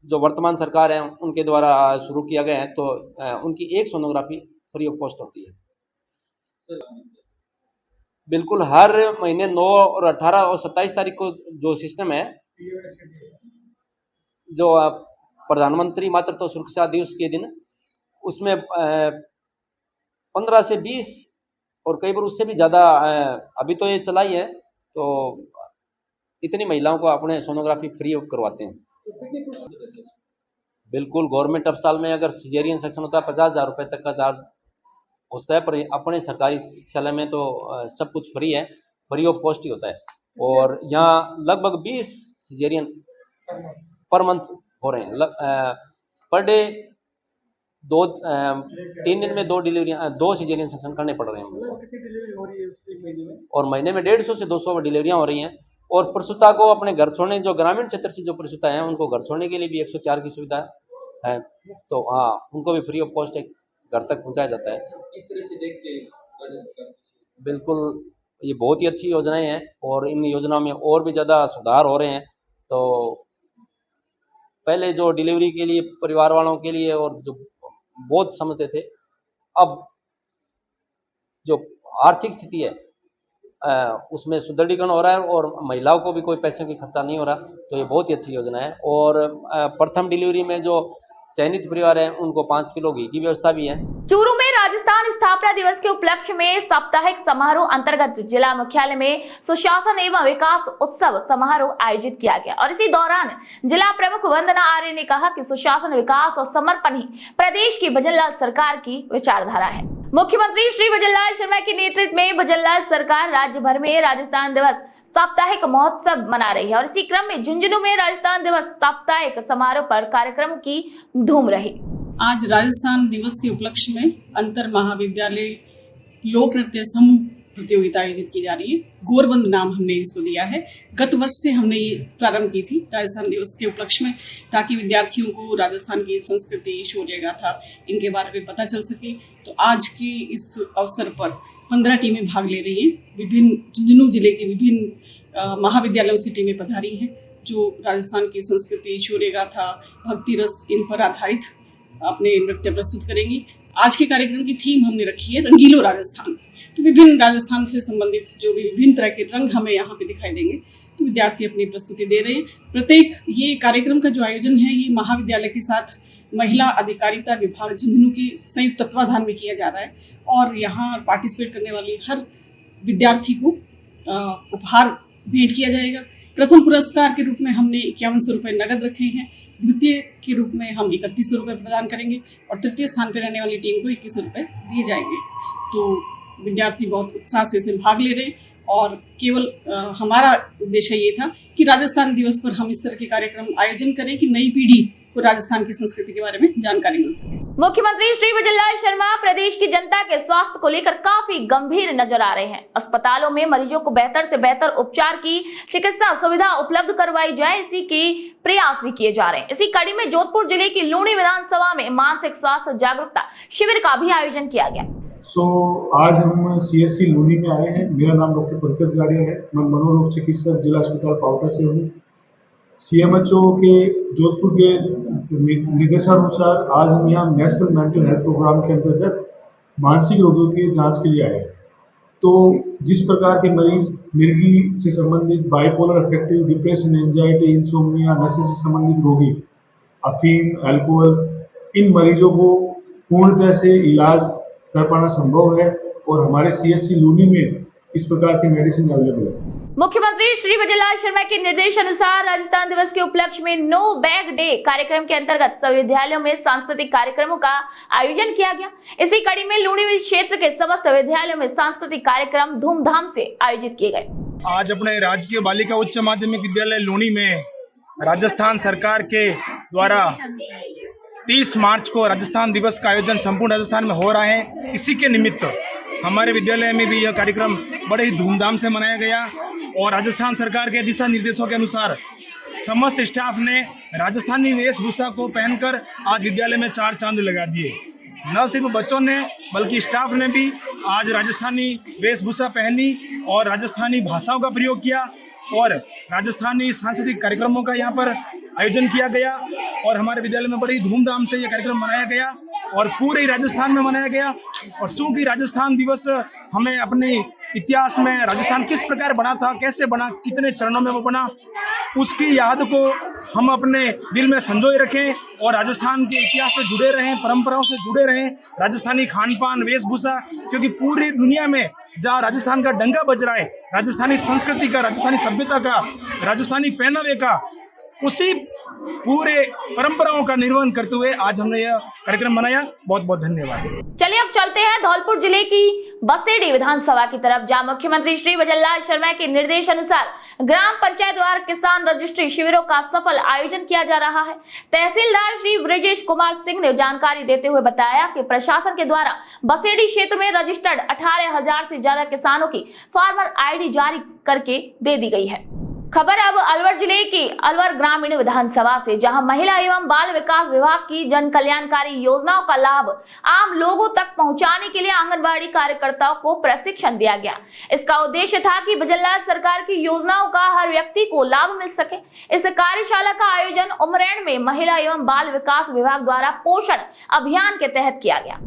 जो वर्तमान सरकार है उनके द्वारा शुरू किया गया है। तो उनकी एक सोनोग्राफी फ्री ऑफ कॉस्ट होती है। बिल्कुल हर महीने 9 और 18 और 27 तारीख को जो सिस्टम है, जो प्रधानमंत्री मातृत्व सुरक्षा दिवस के दिन, उसमें 15 से 20 और कई बार उससे भी ज़्यादा अभी तो ये चलाई है, तो इतनी महिलाओं को अपने सोनोग्राफी फ्री ऑफ करवाते हैं। बिल्कुल गवर्नमेंट अस्पताल में अगर सिजेरियन सेक्शन होता है 50,000 रुपये तक का चार्ज होता है, पर अपने सरकारी चिकित्सालय में तो सब कुछ फ्री है, फ्री ऑफ कॉस्ट ही होता है। और यहाँ लगभग 20 सिजेरियन पर मंथ हो रहे हैं। पर डे 3 दिन में 2 डिलीवरियाँ, 2 सिजेरियन सेक्शन करने पड़ रहे हैं और महीने में 150 से 200 डिलीवरियाँ हो रही हैं। और प्रसूता को अपने घर छोड़ने, जो ग्रामीण क्षेत्र से जो प्रसूता हैं उनको घर छोड़ने के लिए भी 104 की सुविधा है हैं, तो हाँ उनको भी फ्री ऑफ कॉस्ट घर तक पहुंचाया जाता है। किस तरह से देखते हैं राज्य सरकार? बिल्कुल, ये बहुत ही अच्छी योजनाएं हैं और इन योजनाओं में और भी ज़्यादा सुधार हो रहे हैं। तो पहले जो डिलीवरी के लिए परिवार वालों के लिए और जो बहुत समझते थे, अब जो आर्थिक स्थिति है उसमें सुदृढ़ीकरण हो रहा है और महिलाओं को भी कोई पैसे की खर्चा नहीं हो रहा, तो ये बहुत ही अच्छी योजना है। और प्रथम डिलीवरी में जो चयनित परिवार है उनको 5 किलो घी की व्यवस्था भी है। चूरू में राजस्थान स्थापना दिवस के उपलक्ष्य में साप्ताहिक समारोह अंतर्गत जिला मुख्यालय में सुशासन एवं विकास उत्सव समारोह आयोजित किया गया और इसी दौरान जिला प्रमुख वंदना आर्य ने कहा कि सुशासन, विकास और समर्पण ही प्रदेश की भजनलाल सरकार की विचारधारा है। मुख्यमंत्री श्री भजनलाल शर्मा के नेतृत्व में भजनलाल सरकार राज्य भर में राजस्थान दिवस साप्ताहिक महोत्सव मना रही है और इसी क्रम में झुंझुनू में राजस्थान दिवस साप्ताहिक समारोह पर कार्यक्रम की धूम रही। आज राजस्थान दिवस के उपलक्ष्य में अंतर महाविद्यालय लोक नृत्य समूह प्रतियोगिता आयोजित की जा रही है। गौरबंद नाम हमने इसको दिया है। गत वर्ष से हमने ये प्रारंभ की थी राजस्थान दिवस के उपलक्ष्य में, ताकि विद्यार्थियों को राजस्थान की संस्कृति, शौर्य गाथा इनके बारे में पता चल सके। तो आज के इस अवसर पर 15 टीमें भाग ले रही हैं। विभिन्न झुंझुनू जिले के विभिन्न महाविद्यालयों से टीमें पधारी हैं, जो राजस्थान की संस्कृति, शौर्य गाथा, भक्ति रस इन पर आधारित अपने नृत्य प्रस्तुत करेंगी। आज के कार्यक्रम की थीम हमने रखी है रंगीलो राजस्थान। तो विभिन्न राजस्थान से संबंधित जो भी विभिन्न तरह के रंग हमें यहाँ पे दिखाई देंगे, तो विद्यार्थी अपनी प्रस्तुति दे रहे हैं। प्रत्येक ये कार्यक्रम का जो आयोजन है ये महाविद्यालय के साथ महिला अधिकारिता विभाग झुंझुनू के संयुक्त तत्वाधान में किया जा रहा है और यहाँ पार्टिसिपेट करने वाली हर विद्यार्थी को उपहार भेंट किया जाएगा। प्रथम पुरस्कार के रूप में हमने 5100 रुपये नगद रखे हैं, द्वितीय के रूप में हम 3100 रुपये प्रदान करेंगे और तृतीय स्थान पर रहने वाली टीम को 2100 रुपये दिए जाएंगे। तो विद्यार्थी बहुत उत्साह से इसमें भाग ले रहे हैं और केवल हमारा उद्देश्य ये था कि राजस्थान दिवस पर हम इस तरह के कार्यक्रम आयोजन करें कि नई पीढ़ी को राजस्थान की संस्कृति के बारे में जानकारी मिल सके। मुख्यमंत्री श्री भजनलाल शर्मा प्रदेश की जनता के स्वास्थ्य को लेकर काफी गंभीर नजर आ रहे हैं। अस्पतालों में मरीजों को बेहतर से बेहतर उपचार की चिकित्सा सुविधा उपलब्ध करवाई जाए, इसी के प्रयास भी किए जा रहे हैं। इसी कड़ी में जोधपुर जिले की लूणी विधानसभा में मानसिक स्वास्थ्य जागरूकता शिविर का भी आयोजन किया गया। आज हम CSC लूनी में आए हैं। मेरा नाम डॉक्टर पंकज गाड़िया है। मैं मनोरोग चिकित्सक जिला अस्पताल पावटा से हूँ। CMHO के जोधपुर के निर्देशानुसार आज हम यहाँ नेशनल मेंटल हेल्थ प्रोग्राम के अंतर्गत मानसिक रोगों की जांच के लिए आए हैं। तो जिस प्रकार के मरीज मिर्गी से संबंधित, bipolar affective depression, anxiety, insomnia, नशे से संबंधित रोगी, अफीम, अल्कोहल, इन मरीजों को पूर्णतः से इलाज कर पाना संभव है और हमारे CSC लूनी में इस प्रकार की मेडिसिन अवेलेबल है। मुख्यमंत्री श्री भजनलाल शर्मा के निर्देश अनुसार राजस्थान दिवस के उपलक्ष्य में नो बैग डे कार्यक्रम के अंतर्गत सभी विद्यालयों में सांस्कृतिक कार्यक्रमों का आयोजन किया गया। इसी कड़ी में लूणी क्षेत्र के समस्त विद्यालयों में सांस्कृतिक कार्यक्रम धूमधाम से आयोजित किए गए। आज अपने राजकीय बालिका उच्च माध्यमिक विद्यालय लूणी में राजस्थान सरकार के द्वारा 30 मार्च को राजस्थान दिवस का आयोजन संपूर्ण राजस्थान में हो रहा है। इसी के निमित्त हमारे विद्यालय में भी यह कार्यक्रम बड़े ही धूमधाम से मनाया गया और राजस्थान सरकार के दिशा निर्देशों के अनुसार समस्त स्टाफ ने राजस्थानी वेशभूषा को पहनकर आज विद्यालय में 4 चांद लगा दिए। न सिर्फ बच्चों ने बल्कि स्टाफ ने भी आज राजस्थानी वेशभूषा पहनी और राजस्थानी भाषाओं का प्रयोग किया और राजस्थानी सांस्कृतिक कार्यक्रमों का यहाँ पर आयोजन किया गया और हमारे विद्यालय में बड़ी धूमधाम से यह कार्यक्रम मनाया गया और पूरे राजस्थान में मनाया गया। और चूंकि राजस्थान दिवस हमें अपने इतिहास में राजस्थान किस प्रकार बना था, कैसे बना, कितने चरणों में वो बना, उसकी याद को हम अपने दिल में संजोए रखें और राजस्थान के इतिहास से जुड़े रहें, परंपराओं से जुड़े रहें, राजस्थानी खान पान, वेशभूषा, क्योंकि पूरी दुनिया में जहाँ राजस्थान का डंका बज रहा है, राजस्थानी संस्कृति का, राजस्थानी सभ्यता का, राजस्थानी पहनावे का, उसी पूरे परंपराओं का निर्वहन करते हुए आज हमने यह कार्यक्रम मनाया। बहुत बहुत धन्यवाद। चलिए अब चलते हैं धौलपुर जिले की बसेड़ी विधानसभा की तरफ, जहां मुख्यमंत्री श्री भजनलाल शर्मा के निर्देश अनुसार ग्राम पंचायत द्वारा किसान रजिस्ट्री शिविरों का सफल आयोजन किया जा रहा है। तहसीलदार श्री ब्रजेश कुमार सिंह ने जानकारी देते हुए बताया कि प्रशासन के द्वारा बसेड़ी क्षेत्र में रजिस्टर्ड 18,000 से ज्यादा किसानों की फार्मर ID जारी करके दे दी गई है। खबर अब अलवर जिले की अलवर ग्रामीण विधानसभा से, जहां महिला एवं बाल विकास विभाग की जन कल्याणकारी योजनाओं का लाभ आम लोगों तक पहुंचाने के लिए आंगनबाड़ी कार्यकर्ताओं को प्रशिक्षण दिया गया। इसका उद्देश्य था कि भजनलाल सरकार की योजनाओं का हर व्यक्ति को लाभ मिल सके। इस कार्यशाला का आयोजन उमरेड में महिला एवं बाल विकास विभाग द्वारा पोषण अभियान के तहत किया गया।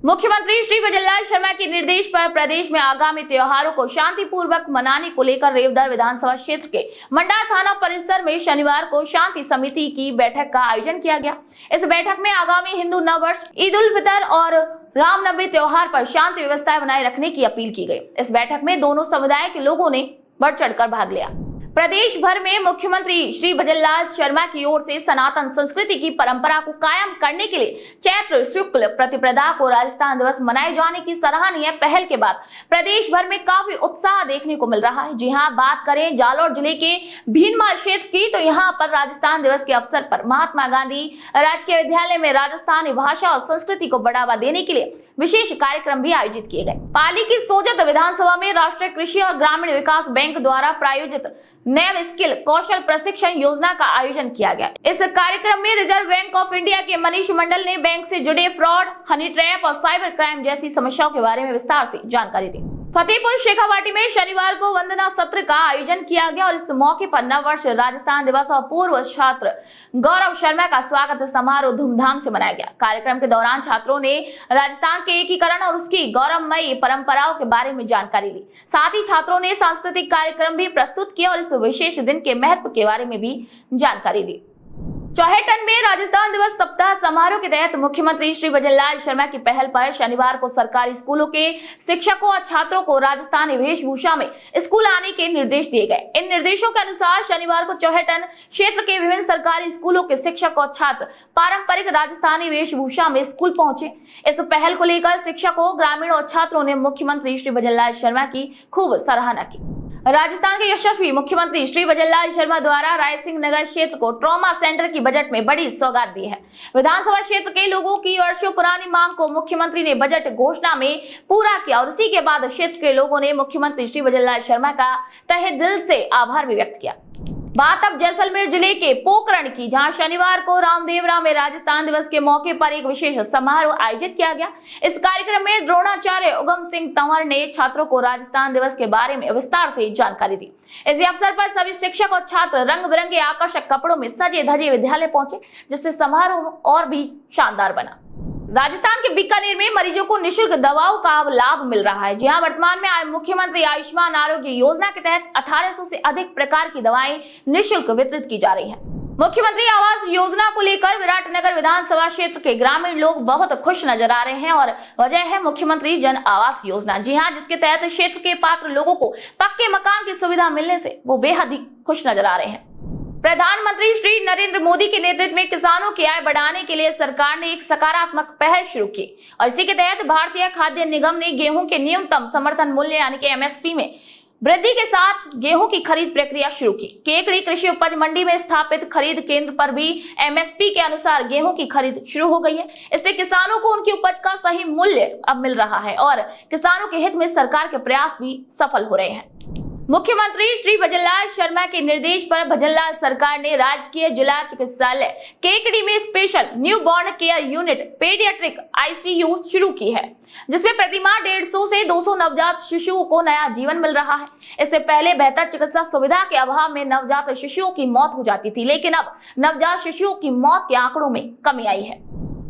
मुख्यमंत्री श्री भजनलाल शर्मा के निर्देश पर प्रदेश में आगामी त्योहारों को शांतिपूर्वक मनाने को लेकर रेवदर विधानसभा क्षेत्र के मंडार थाना परिसर में शनिवार को शांति समिति की बैठक का आयोजन किया गया। इस बैठक में आगामी हिंदू नववर्ष, ईद उल फितर और रामनवमी त्योहार पर शांति व्यवस्था बनाए रखने की अपील की गई। इस बैठक में दोनों समुदाय के लोगों ने बढ़ चढ़कर भाग लिया। प्रदेश भर में मुख्यमंत्री श्री भजनलाल शर्मा की ओर से सनातन संस्कृति की परंपरा को कायम करने के लिए चैत्र शुक्ल प्रतिपदा को राजस्थान दिवस मनाए जाने की सराहनीय पहल के बाद प्रदेश भर में काफी उत्साह देखने को मिल रहा है। जी हां, बात करें जालोर जिले के भीनमाल क्षेत्र की, तो यहाँ पर राजस्थान दिवस के अवसर पर महात्मा गांधी राजकीय विद्यालय में राजस्थानी भाषा और संस्कृति को बढ़ावा देने के लिए विशेष कार्यक्रम भी आयोजित किए गए। पाली की सोजत विधानसभा में राष्ट्रीय कृषि और ग्रामीण विकास बैंक द्वारा प्रायोजित नैव स्किल कौशल प्रशिक्षण योजना का आयोजन किया गया। इस कार्यक्रम में रिजर्व बैंक ऑफ इंडिया के मनीष मंडल ने बैंक से जुड़े फ्रॉड, हनी ट्रैप और साइबर क्राइम जैसी समस्याओं के बारे में विस्तार से जानकारी दी। फतेहपुर शेखावाटी में शनिवार को वंदना सत्र का आयोजन किया गया और इस मौके पर नववर्ष, राजस्थान दिवस और पूर्व छात्र गौरव शर्मा का स्वागत समारोह धूमधाम से मनाया गया। कार्यक्रम के दौरान छात्रों ने राजस्थान के एकीकरण और उसकी गौरवमयी परंपराओं के बारे में जानकारी ली। साथ ही छात्रों ने सांस्कृतिक कार्यक्रम भी प्रस्तुत किए और इस विशेष दिन के महत्व के बारे में भी जानकारी दी। चौहेटन में राजस्थान दिवस सप्ताह समारोह के तहत मुख्यमंत्री श्री भजनलाल शर्मा की पहल पर शनिवार को सरकारी स्कूलों के शिक्षकों और छात्रों को राजस्थानी वेशभूषा में स्कूल आने के निर्देश दिए गए। इन निर्देशों के अनुसार शनिवार को चौहेटन क्षेत्र के विभिन्न सरकारी स्कूलों के शिक्षक और छात्र पारंपरिक राजस्थानी वेशभूषा में स्कूल पहुंचे। इस पहल को लेकर शिक्षकों, ग्रामीणों और छात्रों ने मुख्यमंत्री श्री भजनलाल शर्मा की खूब सराहना की। राजस्थान के यशस्वी मुख्यमंत्री श्री भजनलाल शर्मा द्वारा रायसिंह नगर क्षेत्र को ट्रॉमा सेंटर की बजट में बड़ी सौगात दी है। विधानसभा क्षेत्र के लोगों की वर्षों पुरानी मांग को मुख्यमंत्री ने बजट घोषणा में पूरा किया और इसी के बाद क्षेत्र के लोगों ने मुख्यमंत्री श्री भजनलाल शर्मा का तहे दिल से आभार भी व्यक्त किया। बात अब जैसलमेर जिले के पोखरण की, जहां शनिवार को रामदेवरा में राजस्थान दिवस के मौके पर एक विशेष समारोह आयोजित किया गया। इस कार्यक्रम में द्रोणाचार्य उगम सिंह तंवर ने छात्रों को राजस्थान दिवस के बारे में विस्तार से जानकारी दी। इस अवसर पर सभी शिक्षक और छात्र रंग बिरंगे आकर्षक कपड़ों में सजे धजे विद्यालय पहुंचे, जिससे समारोह और भी शानदार बना। राजस्थान के बीकानेर में मरीजों को निःशुल्क दवाओं का लाभ मिल रहा है। जहां वर्तमान में मुख्यमंत्री आयुष्मान आरोग्य योजना के तहत 1800 से अधिक प्रकार की दवाएं निःशुल्क वितरित की जा रही हैं। मुख्यमंत्री आवास योजना को लेकर विराटनगर विधानसभा क्षेत्र के ग्रामीण लोग बहुत खुश नजर आ रहे हैं और वजह है मुख्यमंत्री जन आवास योजना। जी हां, जिसके तहत क्षेत्र के पात्र लोगों को पक्के मकान की सुविधा मिलने से वो बेहद ही खुश नजर आ रहे हैं। प्रधानमंत्री श्री नरेंद्र मोदी के नेतृत्व में किसानों की आय बढ़ाने के लिए सरकार ने एक सकारात्मक पहल शुरू की और इसी के तहत भारतीय खाद्य निगम ने गेहूं के न्यूनतम समर्थन मूल्य यानी कि एमएसपी में वृद्धि के साथ गेहूं की खरीद प्रक्रिया शुरू की। केकड़ी कृषि उपज मंडी में स्थापित खरीद केंद्र पर भी एमएसपी के अनुसार गेहूं की खरीद शुरू हो गई है। इससे किसानों को उनकी उपज का सही मूल्य अब मिल रहा है और किसानों के हित में सरकार के प्रयास भी सफल हो रहे हैं। मुख्यमंत्री श्री भजनलाल शर्मा के निर्देश पर भजनलाल सरकार ने राजकीय जिला चिकित्सालय केकड़ी में special new born care unit paediatric ICU शुरू की है, जिसमें प्रतिमाह 150 से 200 नवजात शिशुओं को नया जीवन मिल रहा है। इससे पहले बेहतर चिकित्सा सुविधा के अभाव में नवजात शिशुओं की मौत हो जाती थी, लेकिन अब नवजात शिशुओं की मौत के आंकड़ों में कमी आई है।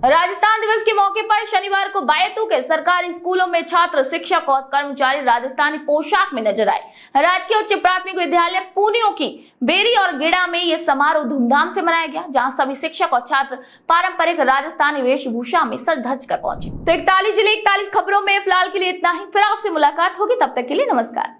राजस्थान दिवस के मौके पर शनिवार को बायतू के सरकारी स्कूलों में छात्र, शिक्षक और कर्मचारी राजस्थानी पोशाक में नजर आए। राजकीय उच्च प्राथमिक विद्यालय पूनियों की बेरी और गिड़ा में यह समारोह धूमधाम से मनाया गया, जहां सभी शिक्षक और छात्र पारंपरिक राजस्थानी वेशभूषा में सज धज कर पहुंचे। तो 41 जिले 41 खबरों में फिलहाल के लिए इतना ही। फिर आपसे मुलाकात होगी, तब तक के लिए नमस्कार।